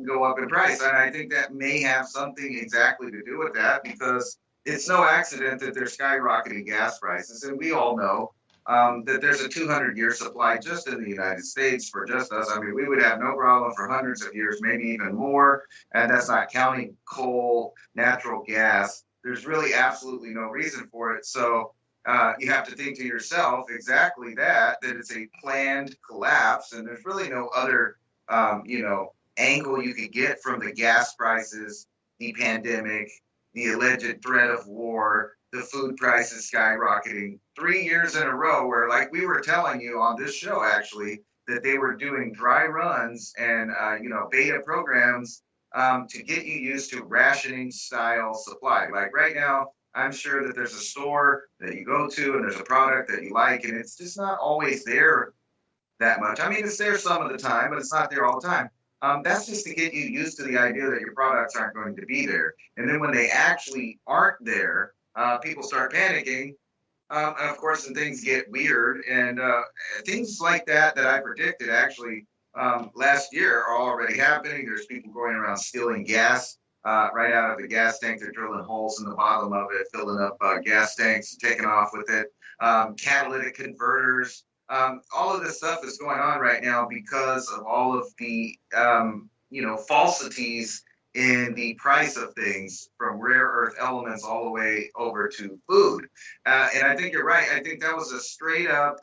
go up in price. And I think that may have something exactly to do with that, because it's no accident that they're skyrocketing gas prices. And we all know that there's a 200-year supply just in the United States for just us. I mean, we would have no problem for hundreds of years, maybe even more. And that's not counting coal, natural gas. There's really absolutely no reason for it. So you have to think to yourself exactly that it's a planned collapse. And there's really no other, angle you could get from the gas prices, the pandemic, the alleged threat of war, the food prices skyrocketing 3 years in a row, where, like we were telling you on this show, actually, that they were doing dry runs and, beta programs to get you used to rationing style supply. Like right now, I'm sure that there's a store that you go to and there's a product that you like, and it's just not always there that much. I mean, it's there some of the time, but it's not there all the time. That's just to get you used to the idea that your products aren't going to be there. And then when they actually aren't there, people start panicking. And of course, and things get weird. And things like that I predicted actually last year are already happening. There's people going around stealing gas right out of the gas tank. They're drilling holes in the bottom of it, filling up gas tanks, and taking off with it. Catalytic converters. All of this stuff is going on right now because of all of the, falsities in the price of things, from rare earth elements all the way over to food. And I think you're right. I think that was a straight up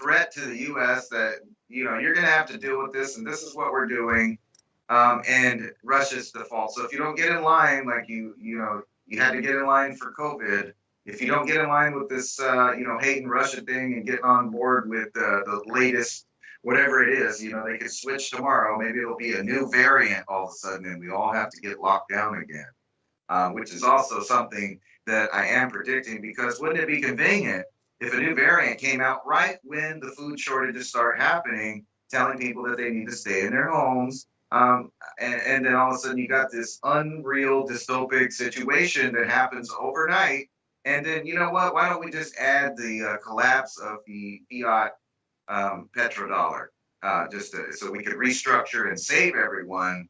threat to the U.S. that, you're going to have to deal with this, and this is what we're doing. And Russia's the fault. So if you don't get in line, like you had to get in line for COVID, if you don't get in line with this, hating Russia thing and getting on board with the latest, whatever it is, they could switch tomorrow. Maybe it'll be a new variant all of a sudden, and we all have to get locked down again, which is also something that I am predicting, because wouldn't it be convenient if a new variant came out right when the food shortages start happening, telling people that they need to stay in their homes? And then all of a sudden you got this unreal dystopic situation that happens overnight. And then, you know what? Why don't we just add the collapse of the fiat petrodollar, so we could restructure and save everyone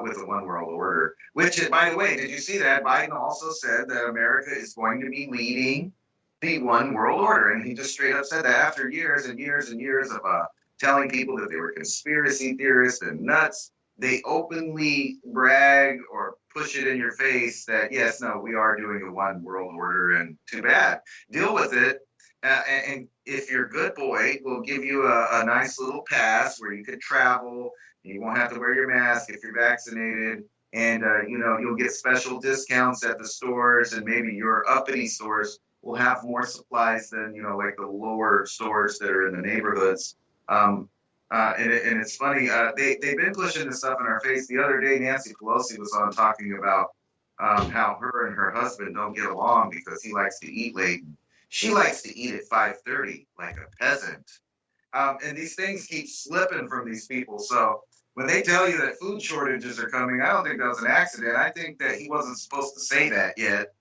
with a one world order? Which, by the way, did you see that? Biden also said that America is going to be leading the one world order. And he just straight up said that after years and years and years of telling people that they were conspiracy theorists and nuts. They openly brag or push it in your face that, yes, no, we are doing a one world order, and too bad. Deal with it. And if you're a good boy, we'll give you a nice little pass where you could travel. You won't have to wear your mask if you're vaccinated. And, you'll get special discounts at the stores, and maybe your uppity stores will have more supplies than, like the lower stores that are in the neighborhoods. And it's funny, they've been pushing this stuff in our face. The other day, Nancy Pelosi was on talking about how her and her husband don't get along because he likes to eat late. She likes to eat at 5:30 like a peasant. And these things keep slipping from these people. So when they tell you that food shortages are coming, I don't think that was an accident. I think that he wasn't supposed to say that yet.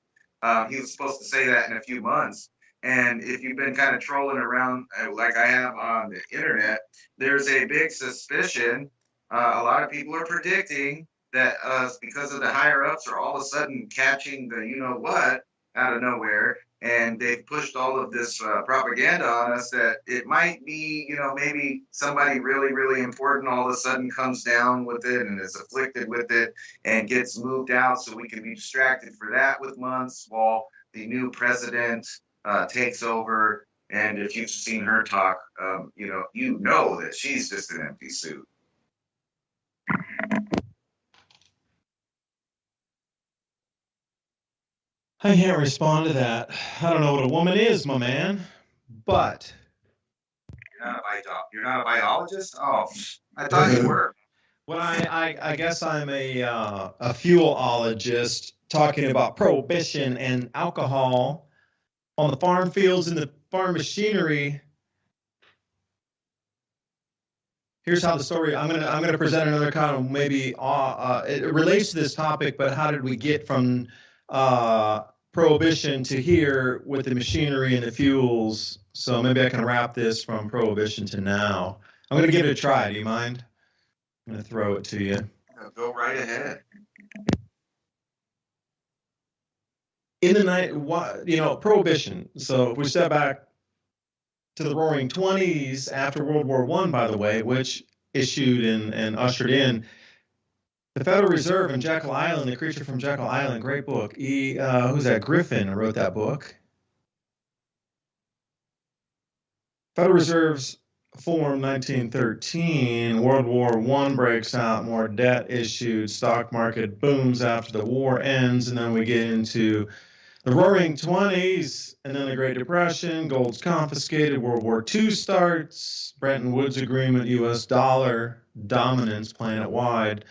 He was supposed to say that in a few months. And if you've been kind of trolling around like I have on the internet, there's a big suspicion. A lot of people are predicting that because of the higher ups are all of a sudden catching the what out of nowhere, and they've pushed all of this propaganda on us, that it might be, maybe somebody really, really important all of a sudden comes down with it and is afflicted with it and gets moved out, so we can be distracted for that with months while the new president takes over. And if you've seen her talk, you know that she's just an empty suit. I can't respond to that. I don't know what a woman is, my man. But you're not a biologist? Oh, I thought you were. Well, I guess I'm a fuelologist, talking about prohibition and alcohol on the farm fields and the farm machinery. here's how the story. I'm gonna present another kind of maybe it relates to this topic, but how did we get from prohibition to here with the machinery and the fuels? So maybe I can wrap this from prohibition to now. I'm gonna give it a try. Do you mind? I'm gonna throw it to you. Go right ahead. In the night, prohibition. So if we step back to the Roaring '20s after World War I, by the way, which issued and ushered in the Federal Reserve and Jekyll Island, The Creature from Jekyll Island, great book. Who's that? Griffin wrote that book. Federal Reserve's formed 1913. World War I breaks out, more debt issued, stock market booms after the war ends, and then we get into the Roaring '20s, and then the Great Depression, gold's confiscated, World War II starts, Bretton Woods Agreement, U.S. dollar dominance planet-wide.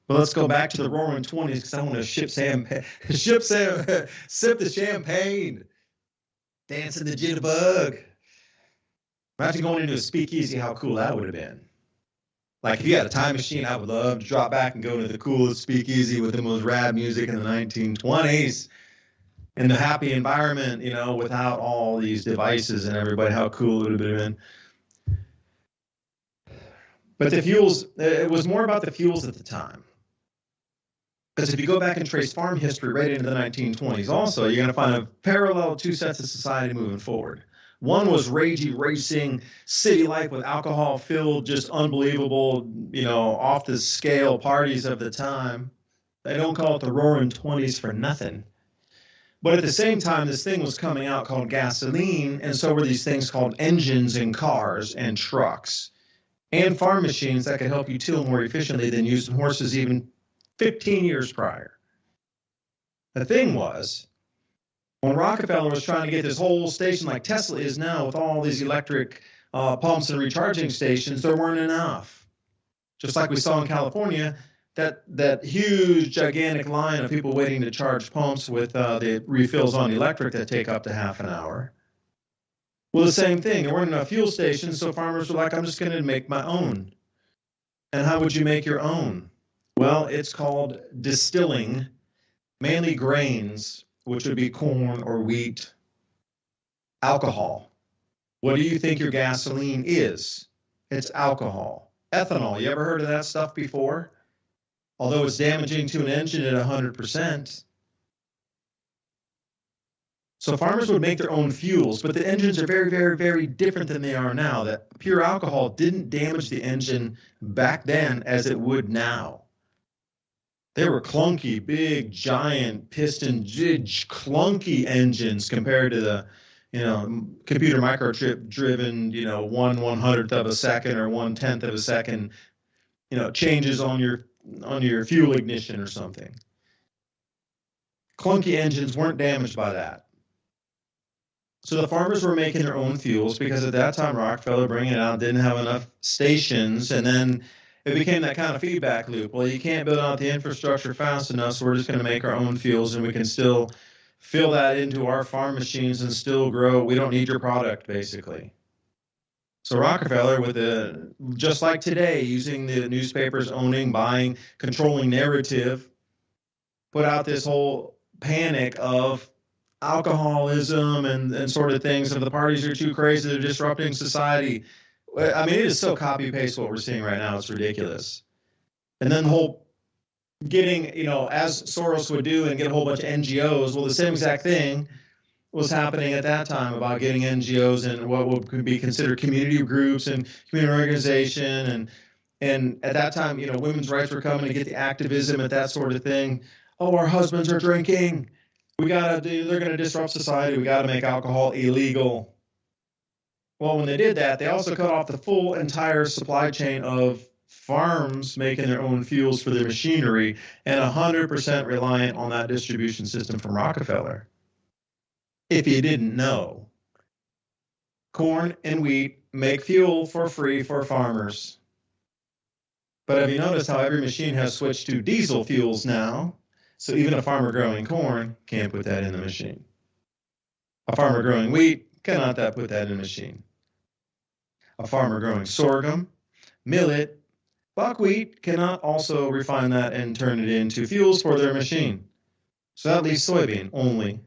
But let's go back to the Roaring '20s because I want to sip the champagne, dance in the jitterbug. Imagine going into a speakeasy, how cool that would have been. Like if you had a time machine, I would love to drop back and go to the coolest speakeasy with the most rad music in the 1920s. In the happy environment, without all these devices and everybody, how cool it would have been. But the fuels, it was more about the fuels at the time. Because if you go back and trace farm history right into the 1920s also, you're going to find a parallel two sets of society moving forward. One was ragey racing, city life with alcohol-filled, just unbelievable, off the scale parties of the time. They don't call it the Roaring '20s for nothing. But at the same time, this thing was coming out called gasoline, and so were these things called engines in cars and trucks, and farm machines that could help you till more efficiently than using horses even 15 years prior. The thing was, when Rockefeller was trying to get this whole station like Tesla is now with all these electric pumps and recharging stations, there weren't enough. Just like we saw in California, that huge, gigantic line of people waiting to charge pumps with the refills on electric that take up to half an hour. Well, the same thing. There weren't enough fuel stations, so farmers were like, I'm just going to make my own. And how would you make your own? Well, it's called distilling, mainly grains, which would be corn or wheat, alcohol. What do you think your gasoline is? It's alcohol. Ethanol, you ever heard of that stuff before? Although it's damaging to an engine at 100%. So farmers would make their own fuels, but the engines are very, very, very different than they are now. That pure alcohol didn't damage the engine back then as it would now. They were clunky, big, giant, piston, clunky engines compared to the, computer microchip driven, 1/100th of a second or 1/10 of a second, changes on your fuel ignition or something. Clunky engines weren't damaged by that. So the farmers were making their own fuels because at that time Rockefeller bringing it out didn't have enough stations, and then it became that kind of feedback loop. Well, you can't build out the infrastructure fast enough, so we're just going to make our own fuels, and we can still fill that into our farm machines and still grow. We don't need your product, basically. So Rockefeller, just like today, using the newspapers, owning, buying, controlling narrative, put out this whole panic of alcoholism and sort of things of the parties are too crazy, they're disrupting society. I mean, it is so copy-paste what we're seeing right now. It's ridiculous. And then the whole getting, as Soros would do and get a whole bunch of NGOs, well, the same exact thing was happening at that time about getting NGOs and what could be considered community groups and community organization. And at that time, women's rights were coming to get the activism and that sort of thing. Oh, our husbands are drinking. They're going to disrupt society. We got to make alcohol illegal. Well, when they did that, they also cut off the full entire supply chain of farms making their own fuels for their machinery and 100% reliant on that distribution system from Rockefeller. If you didn't know, corn and wheat make fuel for free for farmers. But have you noticed how every machine has switched to diesel fuels now? So even a farmer growing corn can't put that in the machine. A farmer growing wheat cannot put that in the machine. A farmer growing sorghum, millet, buckwheat cannot also refine that and turn it into fuels for their machine. So that leaves soybean only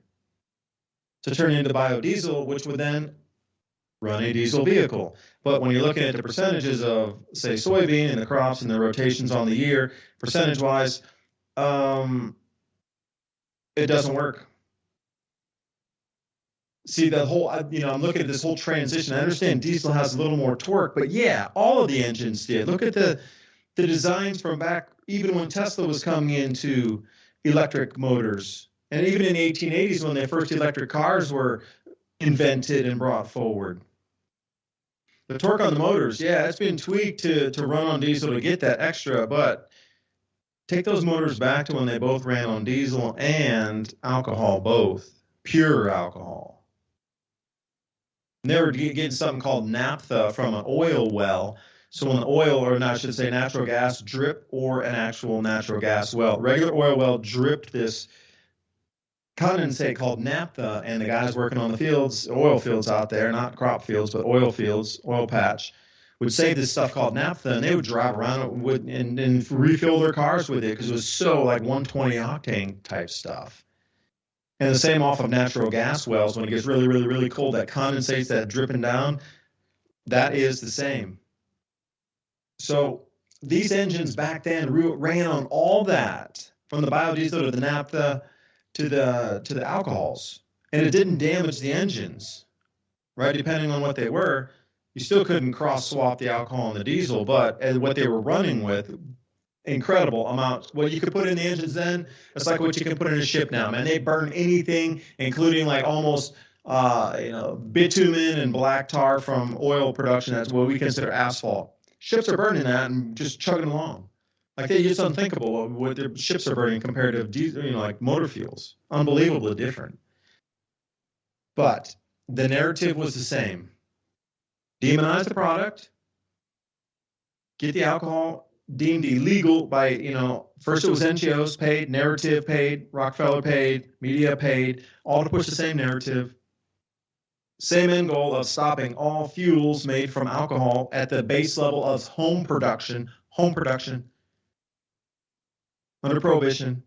to turn into biodiesel, which would then run a diesel vehicle. But when you're looking at the percentages of, say, soybean and the crops and the rotations on the year, percentage-wise, it doesn't work. See, the whole, I'm looking at this whole transition. I understand diesel has a little more torque, but yeah, all of the engines did. Look at the designs from back, even when Tesla was coming into electric motors. And even in the 1880s, when the first electric cars were invented and brought forward. The torque on the motors, yeah, it's been tweaked to run on diesel to get that extra, but take those motors back to when they both ran on diesel and alcohol, both, pure alcohol. And they were getting something called naphtha from an oil well. So when the oil, or I should say natural gas, drip or an actual natural gas well, regular oil well dripped this condensate called naphtha, and the guys working on the fields, oil fields out there, not crop fields, but oil fields, oil patch, would save this stuff called naphtha, and they would drive around and refill their cars with it because it was so like 120 octane type stuff. And the same off of natural gas wells, when it gets really, really, really cold, that condensates, that dripping down, that is the same. So these engines back then ran on all that, from the biodiesel to the naphtha to the alcohols, and it didn't damage the engines, right? Depending on what they were, you still couldn't cross swap the alcohol and the diesel, but what they were running with, incredible amounts. What you could put in the engines then, it's like what you can put in a ship now, man. They burn anything, including like almost bitumen and black tar from oil production. That's what we consider asphalt. Ships are burning that and just chugging along. Like it's unthinkable what their ships are burning compared to diesel, like motor fuels. Unbelievably different. But the narrative was the same. Demonize the product, get the alcohol deemed illegal by, first it was NGOs paid, narrative paid, Rockefeller paid, media paid, all to push the same narrative. Same end goal of stopping all fuels made from alcohol at the base level of home production, under prohibition.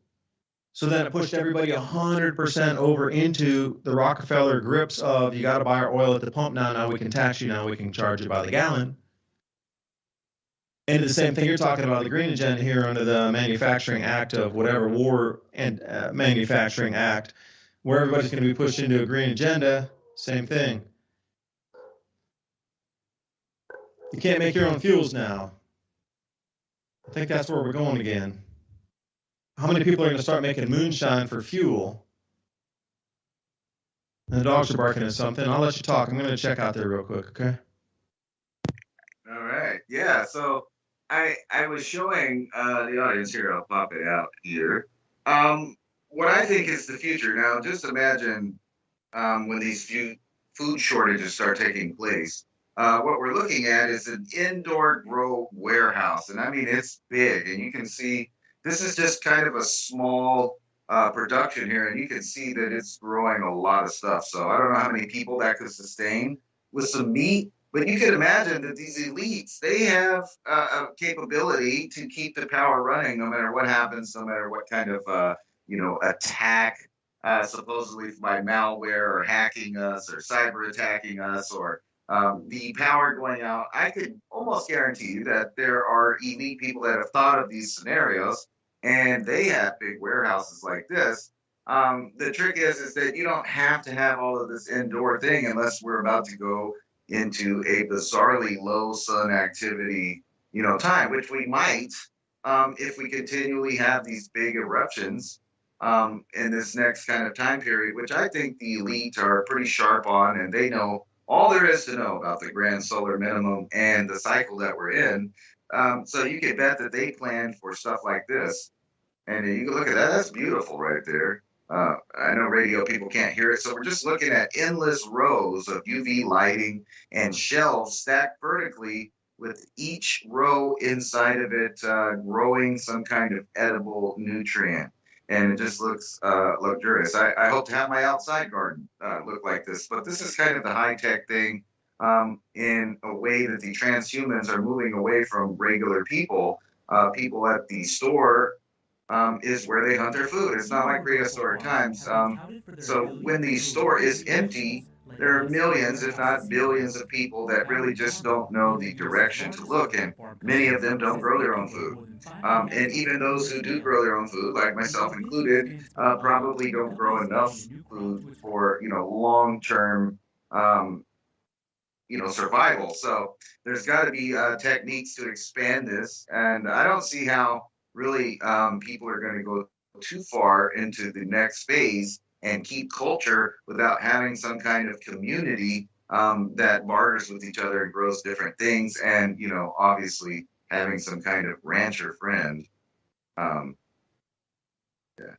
So then it pushed everybody 100% over into the Rockefeller grips of, you got to buy our oil at the pump now, now we can tax you, now we can charge you by the gallon. And the same thing you're talking about, the green agenda here under the Manufacturing Act of whatever, War and Manufacturing Act, where everybody's going to be pushed into a green agenda, same thing. You can't make your own fuels now. I think that's where we're going again. How many people are going to start making moonshine for fuel? And the dogs are barking at something. I'll let you talk. I'm going to check out there real quick, okay? All right. Yeah, so I was showing the audience here, I'll pop it out here, what I think is the future. Now, just imagine when these food shortages start taking place. What we're looking at is an indoor grow warehouse. And I mean, it's big. And you can see this is just kind of a small production here. And you can see that it's growing a lot of stuff. So I don't know how many people that could sustain with some meat. But you can imagine that these elites, they have a capability to keep the power running no matter what happens, no matter what kind of, attack, supposedly by malware or hacking us or cyber attacking us or the power going out. I could almost guarantee you that there are elite people that have thought of these scenarios and they have big warehouses like this. The trick is that you don't have to have all of this indoor thing unless we're about to go into a bizarrely low sun activity, time, which we might if we continually have these big eruptions in this next kind of time period, which I think the elite are pretty sharp on, and they know all there is to know about the grand solar minimum and the cycle that we're in. So you can bet that they plan for stuff like this. And you can look at that. That's beautiful right there. I know radio people can't hear it, so we're just looking at endless rows of UV lighting and shelves stacked vertically with each row inside of it growing some kind of edible nutrient. And it just looks luxurious. I hope to have my outside garden look like this, but this is kind of the high-tech thing in a way that the transhumans are moving away from regular people. People at the store is where they hunt their food. It's not like prehistoric times. So when the store is empty, there are millions, if not billions, of people that really just don't know the direction to look, and many of them don't grow their own food. And even those who do grow their own food, like myself included, probably don't grow enough food for long-term survival. So there's got to be techniques to expand this, and I don't see how really people are going to go too far into the next phase and keep culture without having some kind of community that barters with each other and grows different things, and obviously having some kind of rancher friend. Um, yeah,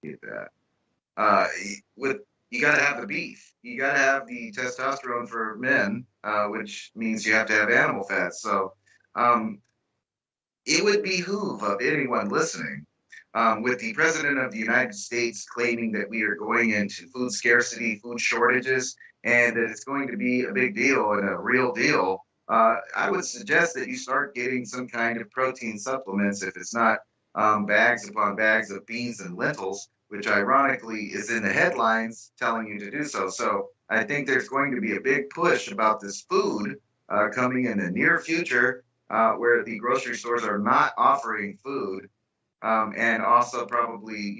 get that. With You got to have the beef. You got to have the testosterone for men, which means you have to have animal fat. So um, it would behoove of anyone listening, with the president of the United States claiming that we are going into food scarcity, food shortages, and that it's going to be a big deal and a real deal. I would suggest that you start getting some kind of protein supplements, if it's not bags upon bags of beans and lentils, which ironically is in the headlines telling you to do so. So I think there's going to be a big push about this food coming in the near future, where the grocery stores are not offering food, and also probably,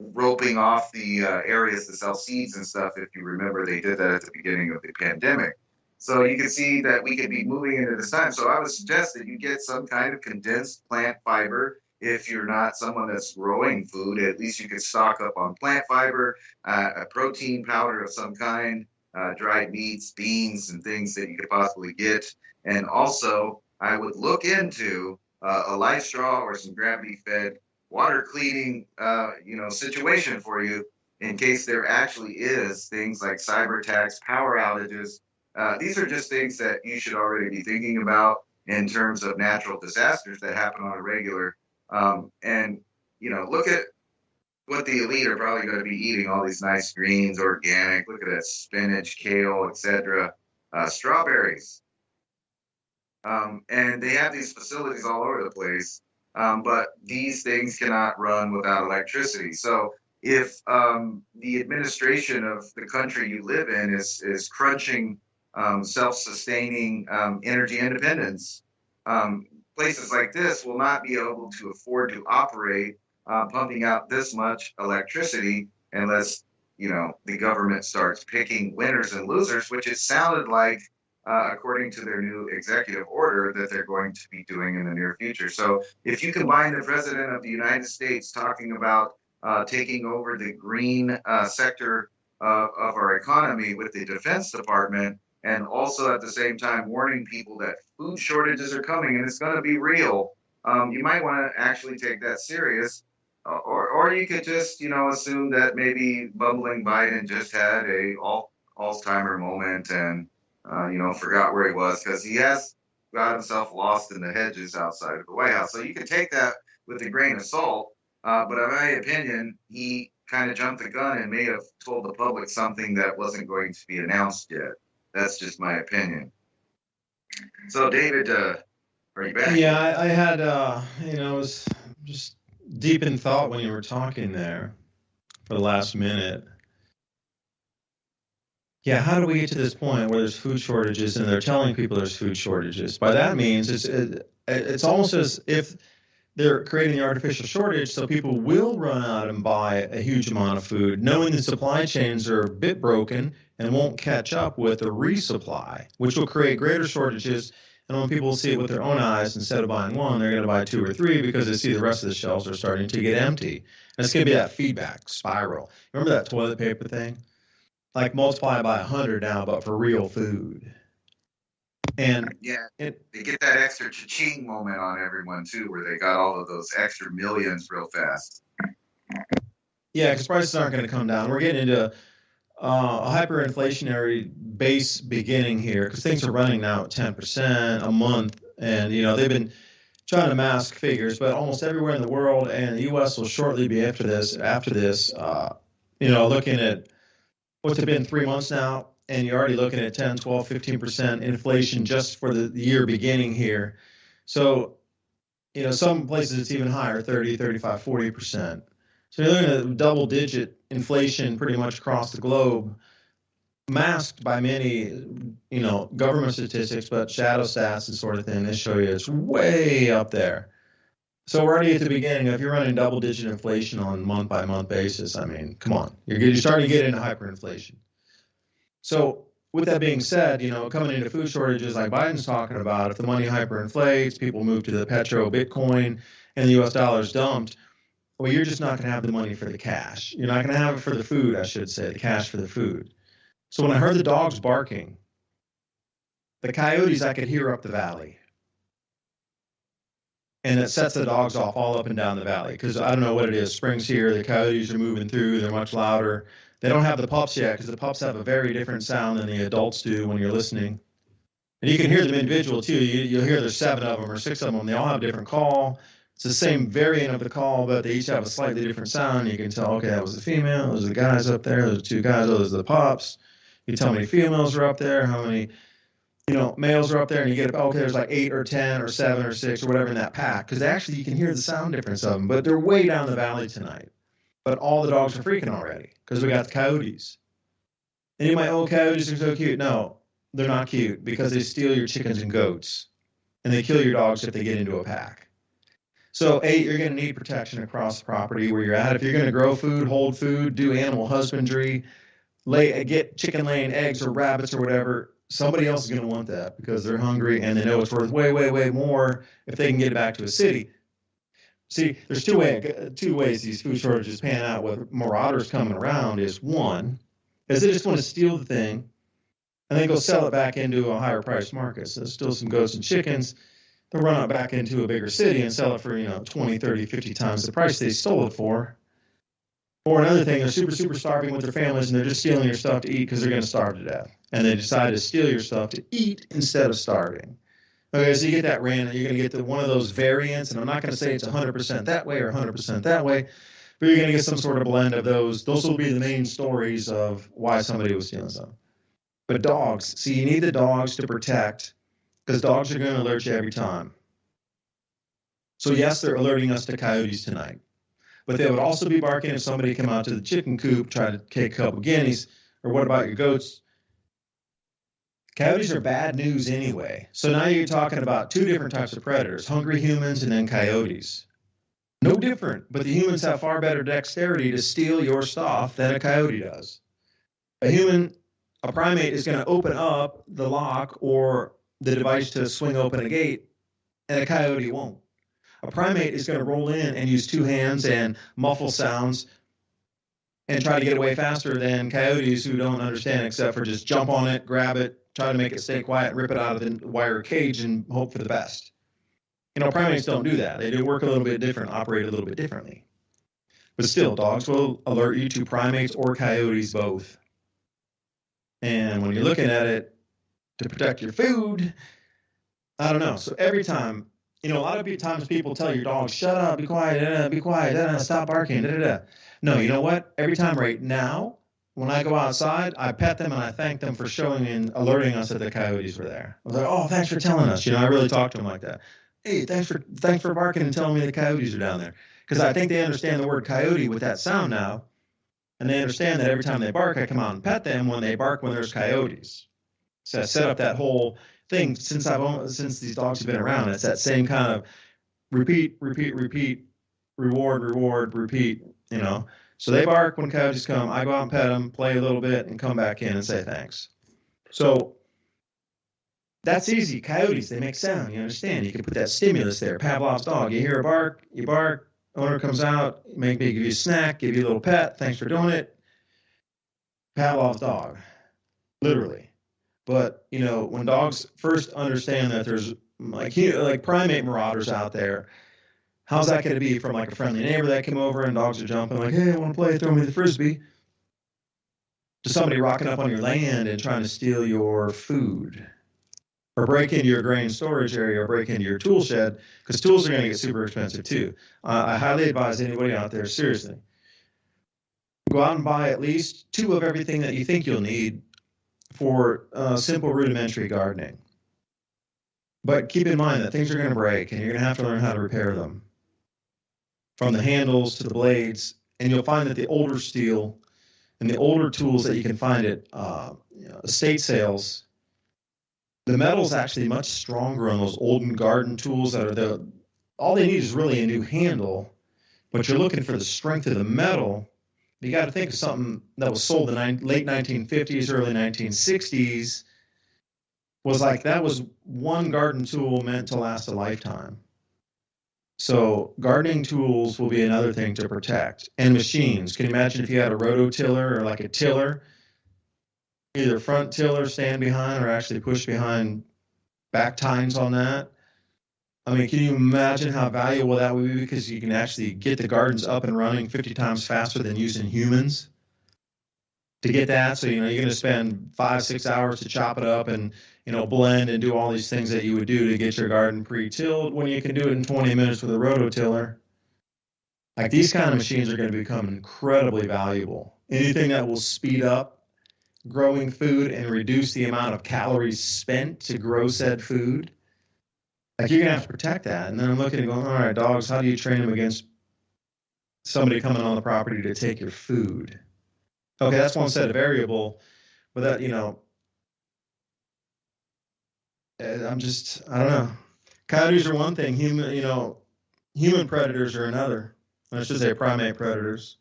roping off the areas to sell seeds and stuff. If you remember, they did that at the beginning of the pandemic. So you can see that we could be moving into this time. So I would suggest that you get some kind of condensed plant fiber. If you're not someone that's growing food, at least you could stock up on plant fiber, a protein powder of some kind, dried meats, beans, and things that you could possibly get. And also, I would look into a live straw or some gravity-fed water cleaning, situation for you, in case there actually is things like cyber attacks, power outages. These are just things that you should already be thinking about in terms of natural disasters that happen on a regular. And look at what the elite are probably going to be eating: all these nice greens, organic. Look at that spinach, kale, etc. Strawberries. And they have these facilities all over the place. But these things cannot run without electricity. So if the administration of the country you live in is crunching self-sustaining energy independence, places like this will not be able to afford to operate pumping out this much electricity unless the government starts picking winners and losers, which it sounded like, according to their new executive order, that they're going to be doing in the near future. So if you combine the president of the United States talking about taking over the green sector of our economy with the Defense Department, and also at the same time warning people that food shortages are coming and it's going to be real, you might want to actually take that serious. Or you could just, assume that maybe bumbling Biden just had a Alzheimer moment and forgot where he was, because he has got himself lost in the hedges outside of the White House. So you can take that with a grain of salt. But in my opinion, he kind of jumped the gun and may have told the public something that wasn't going to be announced yet. That's just my opinion. So, David, are you back? Yeah, I had, I was just deep in thought when you were talking there for the last minute. Yeah, how do we get to this point where there's food shortages and they're telling people there's food shortages? By that means it's almost as if they're creating the artificial shortage so people will run out and buy a huge amount of food, knowing the supply chains are a bit broken and won't catch up with the resupply, which will create greater shortages. And when people see it with their own eyes, instead of buying one, they're going to buy 2 or 3 because they see the rest of the shelves are starting to get empty. And it's going to be that feedback spiral. Remember that toilet paper thing? Like multiply by 100 now, but for real food. And they get that extra cha-ching moment on everyone too, where they got all of those extra millions real fast. Yeah, because prices aren't going to come down. We're getting into a hyperinflationary base beginning here, because things are running now at 10% a month, and they've been trying to mask figures, but almost everywhere in the world, and the U.S. will shortly be after this. Looking at what's it been 3 months now, and you're already looking at 10, 12, 15% inflation just for the year beginning here. So, some places it's even higher, 30, 35, 40%. So you're looking at double-digit inflation pretty much across the globe, masked by many, government statistics, but shadow stats and sort of thing. They show you it's way up there. So we're already at the beginning. If you're running double-digit inflation on month-by-month basis, I mean, come on, you're starting to get into hyperinflation. So with that being said, coming into food shortages like Biden's talking about, if the money hyperinflates, people move to the petro, Bitcoin, and the U.S. dollar's dumped, well, you're just not going to have the money for the cash. You're not going to have it for the food, I should say, the cash for the food. So when I heard the dogs barking, the coyotes I could hear up the valley. And it sets the dogs off all up and down the valley because I don't know what it is. Spring's here, the coyotes are moving through, they're much louder. They don't have the pups yet because the pups have a very different sound than the adults do when you're listening. And you can hear them individual too. You'll hear there's 7 of them or 6 of them. They all have a different call. It's the same variant of the call, but they each have a slightly different sound. You can tell, okay, that was the female, those are the guys up there, those are 2 guys, those are the pups. You tell how many females are up there, how many males are up there, and you get, okay, there's like 8 or 10 or 7 or 6 or whatever in that pack, because actually you can hear the sound difference of them, but they're way down the valley tonight. But all the dogs are freaking already because we got the coyotes. And you might, coyotes are so cute. No, they're not cute because they steal your chickens and goats, and they kill your dogs if they get into a pack. So, you're going to need protection across the property where you're at. If you're going to grow food, hold food, do animal husbandry, get chicken laying eggs or rabbits or whatever, somebody else is going to want that because they're hungry and they know it's worth way, way, way more if they can get it back to a city. See, there's two ways these food shortages pan out with marauders coming around. Is one, is they just want to steal the thing and then go sell it back into a higher price market. So steal some goats and chickens, they'll run it back into a bigger city and sell it for 20, 30, 50 times the price they stole it for. Or another thing, they're super, super starving with their families and they're just stealing your stuff to eat because they're going to starve to death. And they decide to steal your stuff to eat instead of starving. Okay, so you get that random, you're going to get one of those variants, and I'm not going to say it's 100% that way or 100% that way, but you're going to get some sort of blend of those. Those will be the main stories of why somebody was stealing something. But dogs, see, you need the dogs to protect because dogs are going to alert you every time. So yes, they're alerting us to coyotes tonight. But they would also be barking if somebody came out to the chicken coop, try to take a couple guineas, or what about your goats? Coyotes are bad news anyway. So now you're talking about 2 different types of predators, hungry humans and then coyotes. No different, but the humans have far better dexterity to steal your stuff than a coyote does. A primate is going to open up the lock or the device to swing open a gate, and a coyote won't. A primate is going to roll in and use 2 hands and muffle sounds and try to get away faster than coyotes who don't understand except for just jump on it, grab it, try to make it stay quiet, rip it out of the wire cage and hope for the best. Primates don't do that. They do work a little bit different, operate a little bit differently. But still, dogs will alert you to primates or coyotes both. And when you're looking at it to protect your food, I don't know. So every time, a lot of times people tell your dog, shut up, be quiet, stop barking, No, you know what? Every time right now, when I go outside, I pet them and I thank them for showing and alerting us that the coyotes were there. I was like, oh, thanks for telling us. I really talk to them like that. Hey, thanks for barking and telling me the coyotes are down there. Because I think they understand the word coyote with that sound now. And they understand that every time they bark, I come out and pet them when they bark when there's coyotes. So I set up that whole thing since these dogs have been around. It's that same kind of repeat, reward, repeat, So they bark when coyotes come. I go out and pet them, play a little bit, and come back in and say thanks. So that's easy. Coyotes, they make sound. You understand? You can put that stimulus there. Pavlov's dog. You hear a bark, you bark. Owner comes out, maybe give you a snack, give you a little pet. Thanks for doing it. Pavlov's dog, literally. But when dogs first understand that there's like primate marauders out there. How's that going to be from like a friendly neighbor that came over and dogs are jumping like, hey, I want to play, throw me the Frisbee, to somebody rocking up on your land and trying to steal your food or break into your grain storage area or break into your tool shed, because tools are going to get super expensive too. I highly advise anybody out there, seriously, go out and buy at least 2 of everything that you think you'll need for simple rudimentary gardening. But keep in mind that things are going to break, and you're going to have to learn how to repair them, from the handles to the blades. And you'll find that the older steel and the older tools that you can find at estate sales, the metal's actually much stronger on those olden garden tools that are all they need is really a new handle, but you're looking for the strength of the metal. You got to think of something that was sold in the late 1950s, early 1960s, was like that was one garden tool meant to last a lifetime. So gardening tools will be another thing to protect. And machines. Can you imagine if you had a rototiller or like a tiller, either front tiller, stand behind, or actually push behind back tines on that? I mean, can you imagine how valuable that would be? Because you can actually get the gardens up and running 50 times faster than using humans to get that. So, you're going to spend 5-6 hours to chop it up and, blend and do all these things that you would do to get your garden pre-tilled when you can do it in 20 minutes with a rototiller. Like, these kind of machines are going to become incredibly valuable. Anything that will speed up growing food and reduce the amount of calories spent to grow said food. Like, you're going to have to protect that. And then I'm looking and going, all right, dogs, how do you train them against somebody coming on the property to take your food? Okay, that's one set of variable, but that, I don't know. Coyotes are one thing, human predators are another. I should say primate predators.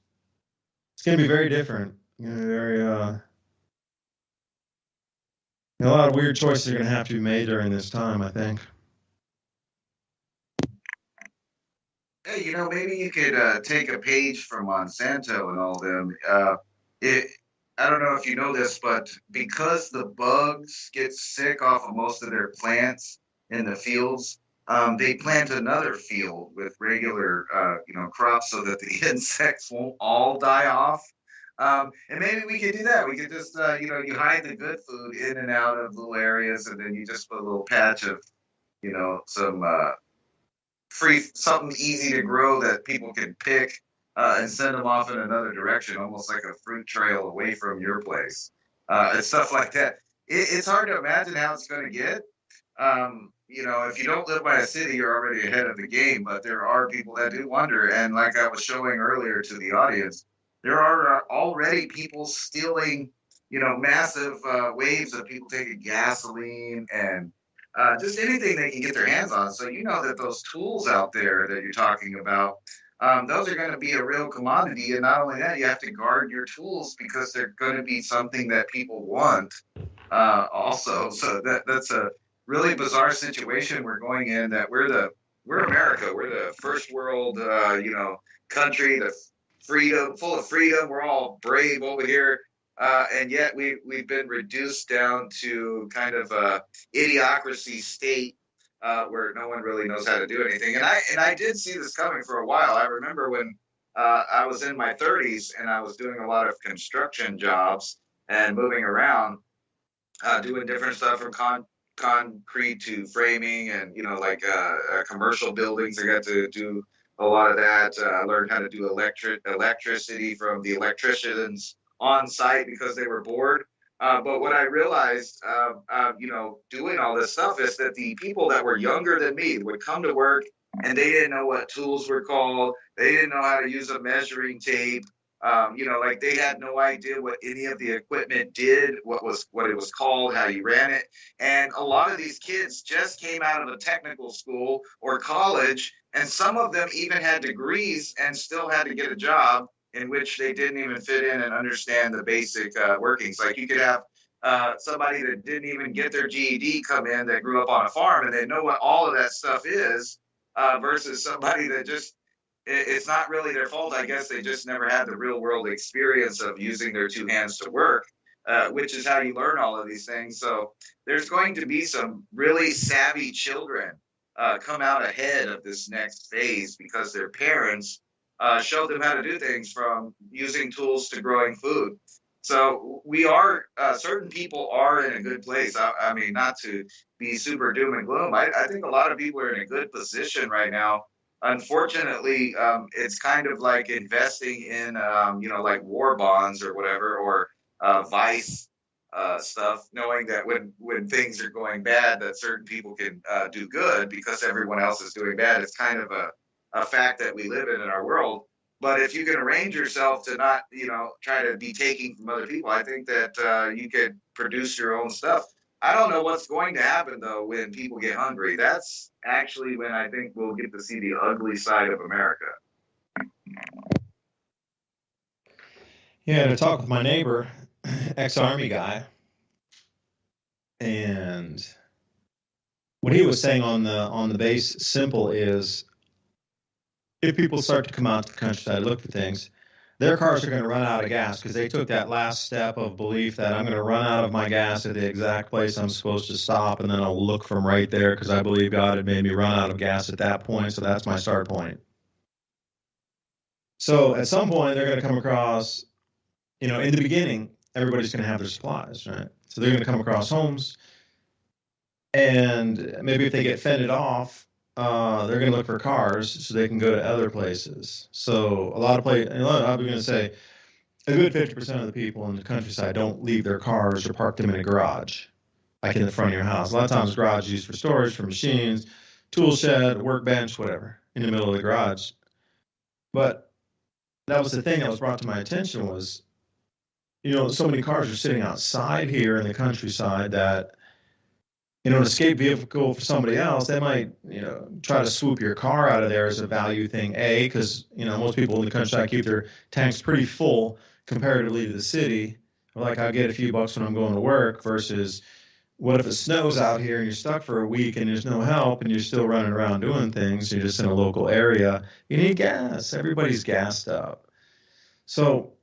It's going to be very different. Very, a lot of weird choices are going to have to be made during this time, I think. Hey, maybe you could take a page from Monsanto and all them. I don't know if you know this, but because the bugs get sick off of most of their plants in the fields, they plant another field with regular, crops so that the insects won't all die off. And maybe we could do that. We could just, you hide the good food in and out of little areas, and then you just put a little patch of, some free, something easy to grow that people can pick and send them off in another direction, almost like a fruit trail away from your place, and stuff like that. It's hard to imagine how it's going to get. If you don't live by a city, you're already ahead of the game, but there are people that do wonder. And like I was showing earlier to the audience, there are already people stealing, massive waves of people taking gasoline and just anything they can get their hands on. So that those tools out there that you're talking about, those are going to be a real commodity. And not only that, you have to guard your tools because they're going to be something that people want also. So that's a really bizarre situation we're going in, that we're America. We're the first world, country, the freedom, full of freedom. We're all brave over here. And yet we've been reduced down to kind of a idiocracy state where no one really knows how to do anything. And I did see this coming for a while. I remember when I was in my 30s and I was doing a lot of construction jobs and moving around, doing different stuff from concrete to framing and, commercial buildings. I got to do a lot of that. I learned how to do electricity from the electricians on site because they were bored. But what I realized, doing all this stuff is that the people that were younger than me would come to work and they didn't know what tools were called. They didn't know how to use a measuring tape. They had no idea what any of the equipment did, what it was called, how you ran it. And a lot of these kids just came out of a technical school or college, and some of them even had degrees and still had to get a job in which they didn't even fit in and understand the basic workings. Like you could have somebody that didn't even get their GED come in that grew up on a farm and they know what all of that stuff is, versus somebody that just, it's not really their fault. I guess they just never had the real world experience of using their two hands to work, which is how you learn all of these things. So there's going to be some really savvy children come out ahead of this next phase because their parents showed them how to do things, from using tools to growing food. So we are, certain people are in a good place. I mean, not to be super doom and gloom. I think a lot of people are in a good position right now. Unfortunately, it's kind of like investing in, like war bonds or whatever, or vice stuff, knowing that when things are going bad, that certain people can do good because everyone else is doing bad. It's kind of a fact that we live in our world. But if you can arrange yourself to not, try to be taking from other people, I think that you could produce your own stuff. I don't know what's going to happen, though, when people get hungry. That's actually when I think we'll get to see the ugly side of America. Yeah, to talk with my neighbor, ex-Army guy, and what he was saying on the base simple is, if people start to come out to the countryside, look for things, their cars are going to run out of gas because they took that last step of belief that I'm going to run out of my gas at the exact place I'm supposed to stop, and then I'll look from right there because I believe God had made me run out of gas at that point, so that's my start point. So at some point, they're going to come across, in the beginning, everybody's going to have their supplies, right? So they're going to come across homes, and maybe if they get fended off, they're going to look for cars so they can go to other places. So a lot of places, I'm going to say, a good 50% of the people in the countryside don't leave their cars or park them in a garage, like in the front of your house. A lot of times, garage is used for storage, for machines, tool shed, workbench, whatever, in the middle of the garage. But that was the thing that was brought to my attention was, so many cars are sitting outside here in the countryside that, an escape vehicle for somebody else, they might, try to swoop your car out of there as a value thing, because, most people in the countryside keep their tanks pretty full comparatively to the city. Like, I'll get a few bucks when I'm going to work versus what if it snows out here and you're stuck for a week and there's no help and you're still running around doing things, you're just in a local area, you need gas. Everybody's gassed up. So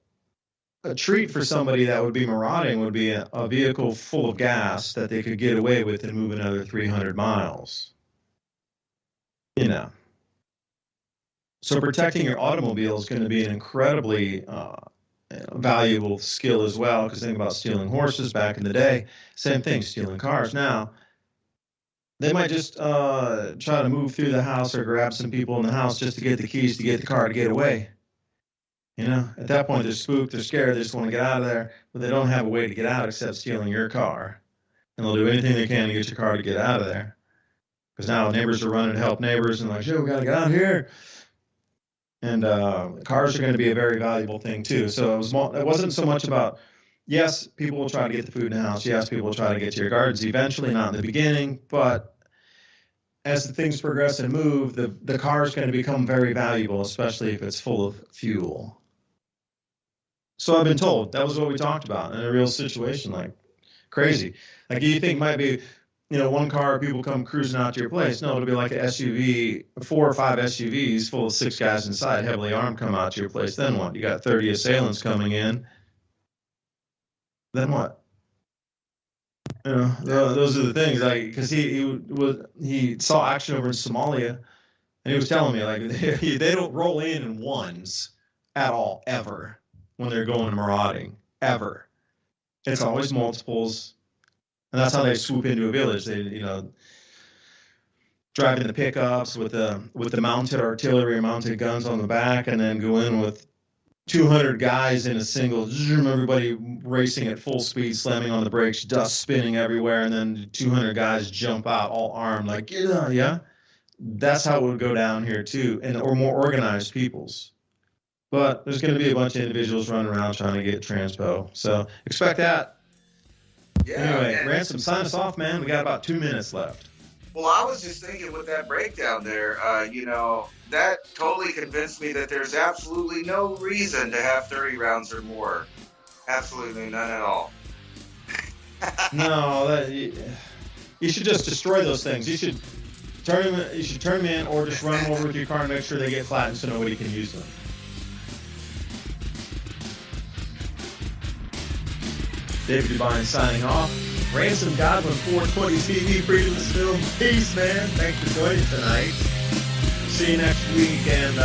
a treat for somebody that would be marauding would be a vehicle full of gas that they could get away with and move another 300 miles. So protecting your automobile is going to be an incredibly valuable skill as well, because think about stealing horses back in the day. Same thing, stealing cars. Now, they might just try to move through the house or grab some people in the house just to get the keys to get the car to get away. At that point, they're spooked, they're scared, they just want to get out of there, but they don't have a way to get out except stealing your car. And they'll do anything they can to get your car to get out of there. Because now neighbors are running to help neighbors and like, we got to get out of here. And cars are going to be a very valuable thing, too. So it wasn't so much about, yes, people will try to get the food in the house. Yes, people will try to get to your gardens eventually, not in the beginning. But as the things progress and move, the car is going to become very valuable, especially if it's full of fuel. So I've been told that was what we talked about in a real situation, like crazy. Like you think might be, one car, people come cruising out to your place. No, it'll be like an SUV, 4 or 5 SUVs full of 6 guys inside, heavily armed, come out to your place. Then what? You got 30 assailants coming in. Then what? Those are the things. Like, because he saw action over in Somalia, and he was telling me like they don't roll in ones at all ever when they're going marauding ever. It's always multiples. And that's how they swoop into a village. They, drive in the pickups with the mounted artillery or mounted guns on the back, and then go in with 200 guys in a single, everybody racing at full speed, slamming on the brakes, dust spinning everywhere, and then 200 guys jump out all armed, like, yeah. That's how it would go down here too, or more organized peoples. But there's going to be a bunch of individuals running around trying to get transpo. So expect that. Yeah, anyway, Ransom, sign us off, man. We got about 2 minutes left. Well, I was just thinking with that breakdown there, that totally convinced me that there's absolutely no reason to have 30 rounds or more. Absolutely none at all. No, you should just destroy those things. You should turn them in, or just run them over with your car and make sure they get flattened so nobody can use them. David Devine signing off. Ransom Godwin, 420 TV, Freedom Film. Peace, man. Thanks for joining tonight. See you next week, and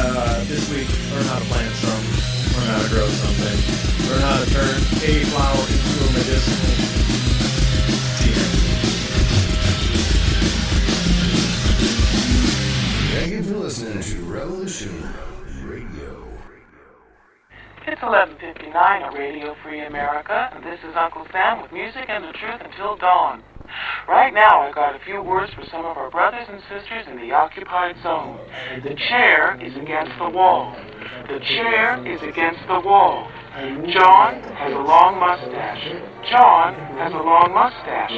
this week, learn how to plant something, learn how to grow something, learn how to turn a flower into a medicinal. See you next week. Thank you for listening to Revolution Radio. It's 11:59 at Radio Free America, and this is Uncle Sam with music and the truth until dawn. Right now, I got a few words for some of our brothers and sisters in the occupied zone. The chair is against the wall. The chair is against the wall. John has a long mustache. John has a long mustache.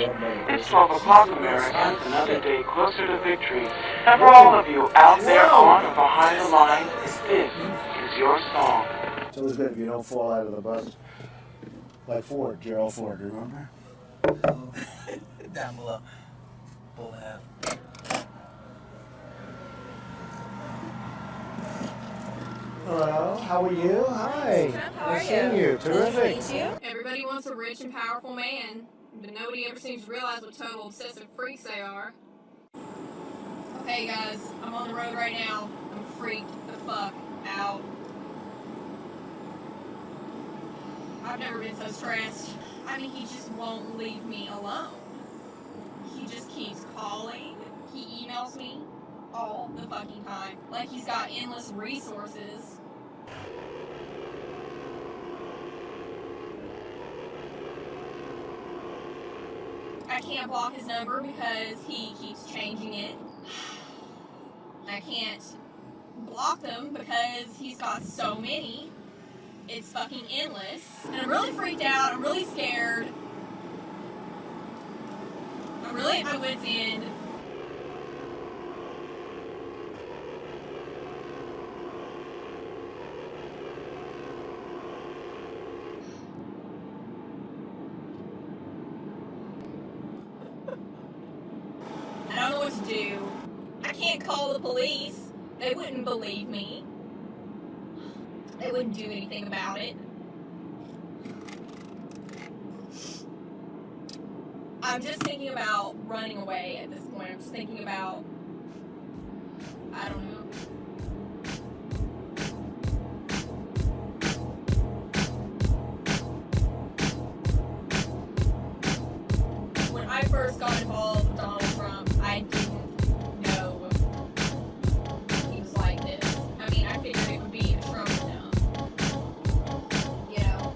It's 12 o'clock, Americans, another day closer to victory. And for all of you out there on or behind the lines, this is your song. It's always good if you don't fall out of the bus. Like Ford, Gerald Ford, remember? Down below. Pull that. Hello, how are you? Hi. How are Nice seeing you. Terrific. Nice to meet you. Everybody wants a rich and powerful man, but nobody ever seems to realize what total obsessive freaks they are. Okay, guys, I'm on the road right now. I'm freaked the fuck out. I've never been so stressed. I mean, he just won't leave me alone. He just keeps calling. He emails me all the fucking time. Like he's got endless resources. I can't block his number because he keeps changing it. I can't block them because he's got so many. It's fucking endless. And I'm really freaked out. I'm really scared. I'm really at my wit's end. I don't know what to do. I can't call the police. They wouldn't believe me. They wouldn't do anything about it. I'm just thinking about running away at this point. I'm just thinking about, I don't know. When I first got involved with Donald Trump, I didn't know he was like this. I mean, I figured it would be a Trump now. You know,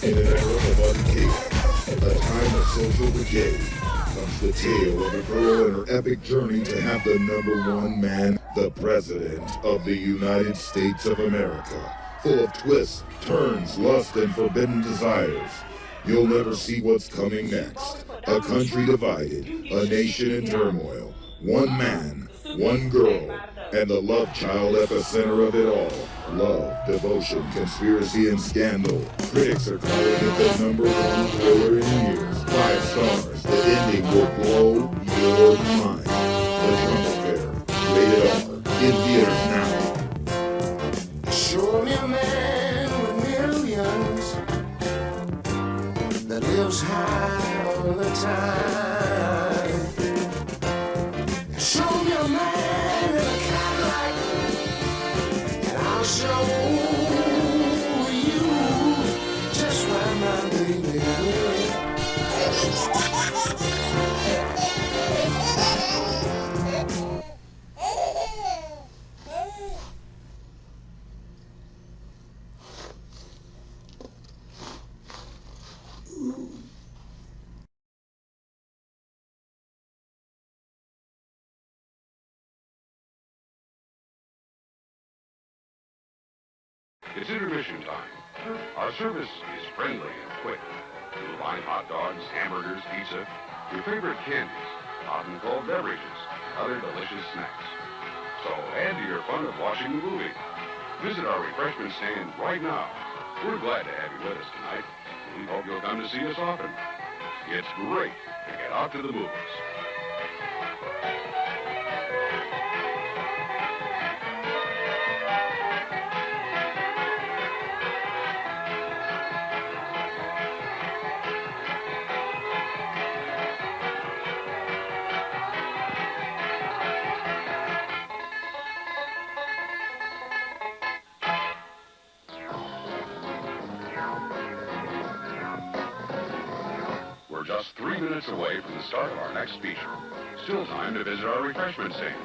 In an era of unchaos, a time of social decay, comes the tale of a girl and her epic journey to have the #1 man, the President of the United States of America. Full of twists, turns, lust, and forbidden desires. You'll never see what's coming next. A country divided, a nation in turmoil. One man, one girl, and the love child at the center of it all. Love, devotion, conspiracy, and scandal. Critics are calling it the #1 thriller in years. 5 stars. The ending will blow your mind. The Trump Affair. Rated R. In theaters now. Show me a man with millions that lives high all the time. Show me a man in a Cadillac, and I'll show you just why my baby is. It's intermission time. Our service is friendly and quick. You'll find hot dogs, hamburgers, pizza, your favorite candies, hot and cold beverages, and other delicious snacks. So add to your fun of watching the movie. Visit our refreshment stand right now. We're glad to have you with us tonight. We hope you'll come to see us often. It's great to get out to the movies. We're just 3 minutes away from the start of our next feature. Still time to visit our refreshment stand.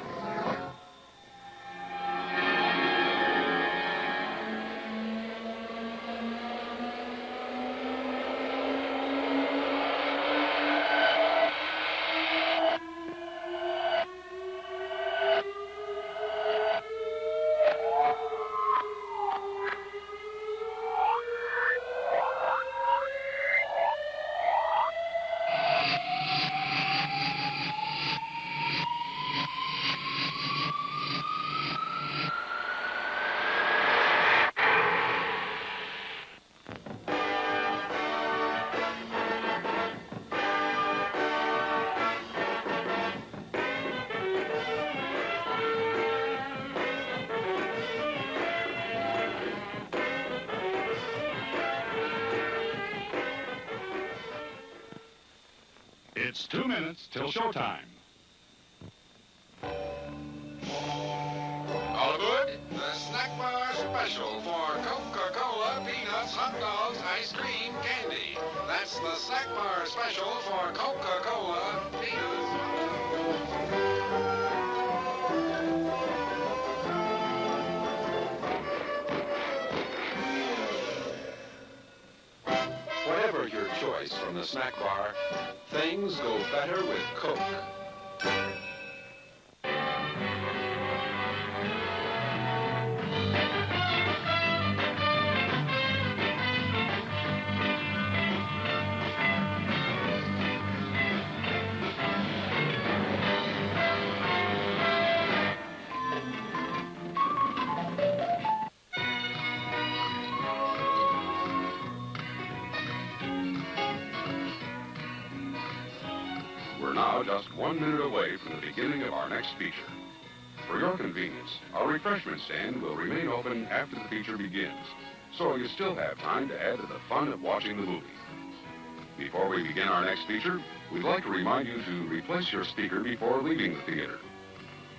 It's 2 minutes till showtime. All aboard, the snack bar special for Coca-Cola, peanuts, hot dogs, ice cream, candy. That's the snack bar special for Coca-Cola, peanuts. Whatever your choice from the snack bar, things go better with Coke. We're now just 1 minute away from the beginning of our next feature. For your convenience, our refreshment stand will remain open after the feature begins, so you still have time to add to the fun of watching the movie. Before we begin our next feature, we'd like to remind you to replace your speaker before leaving the theater.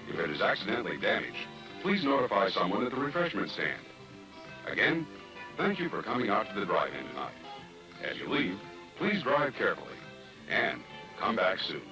If it is accidentally damaged, please notify someone at the refreshment stand. Again, thank you for coming out to the drive-in tonight. As you leave, please drive carefully and come back soon.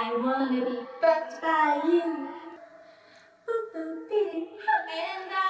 I wanna be fucked by you. And I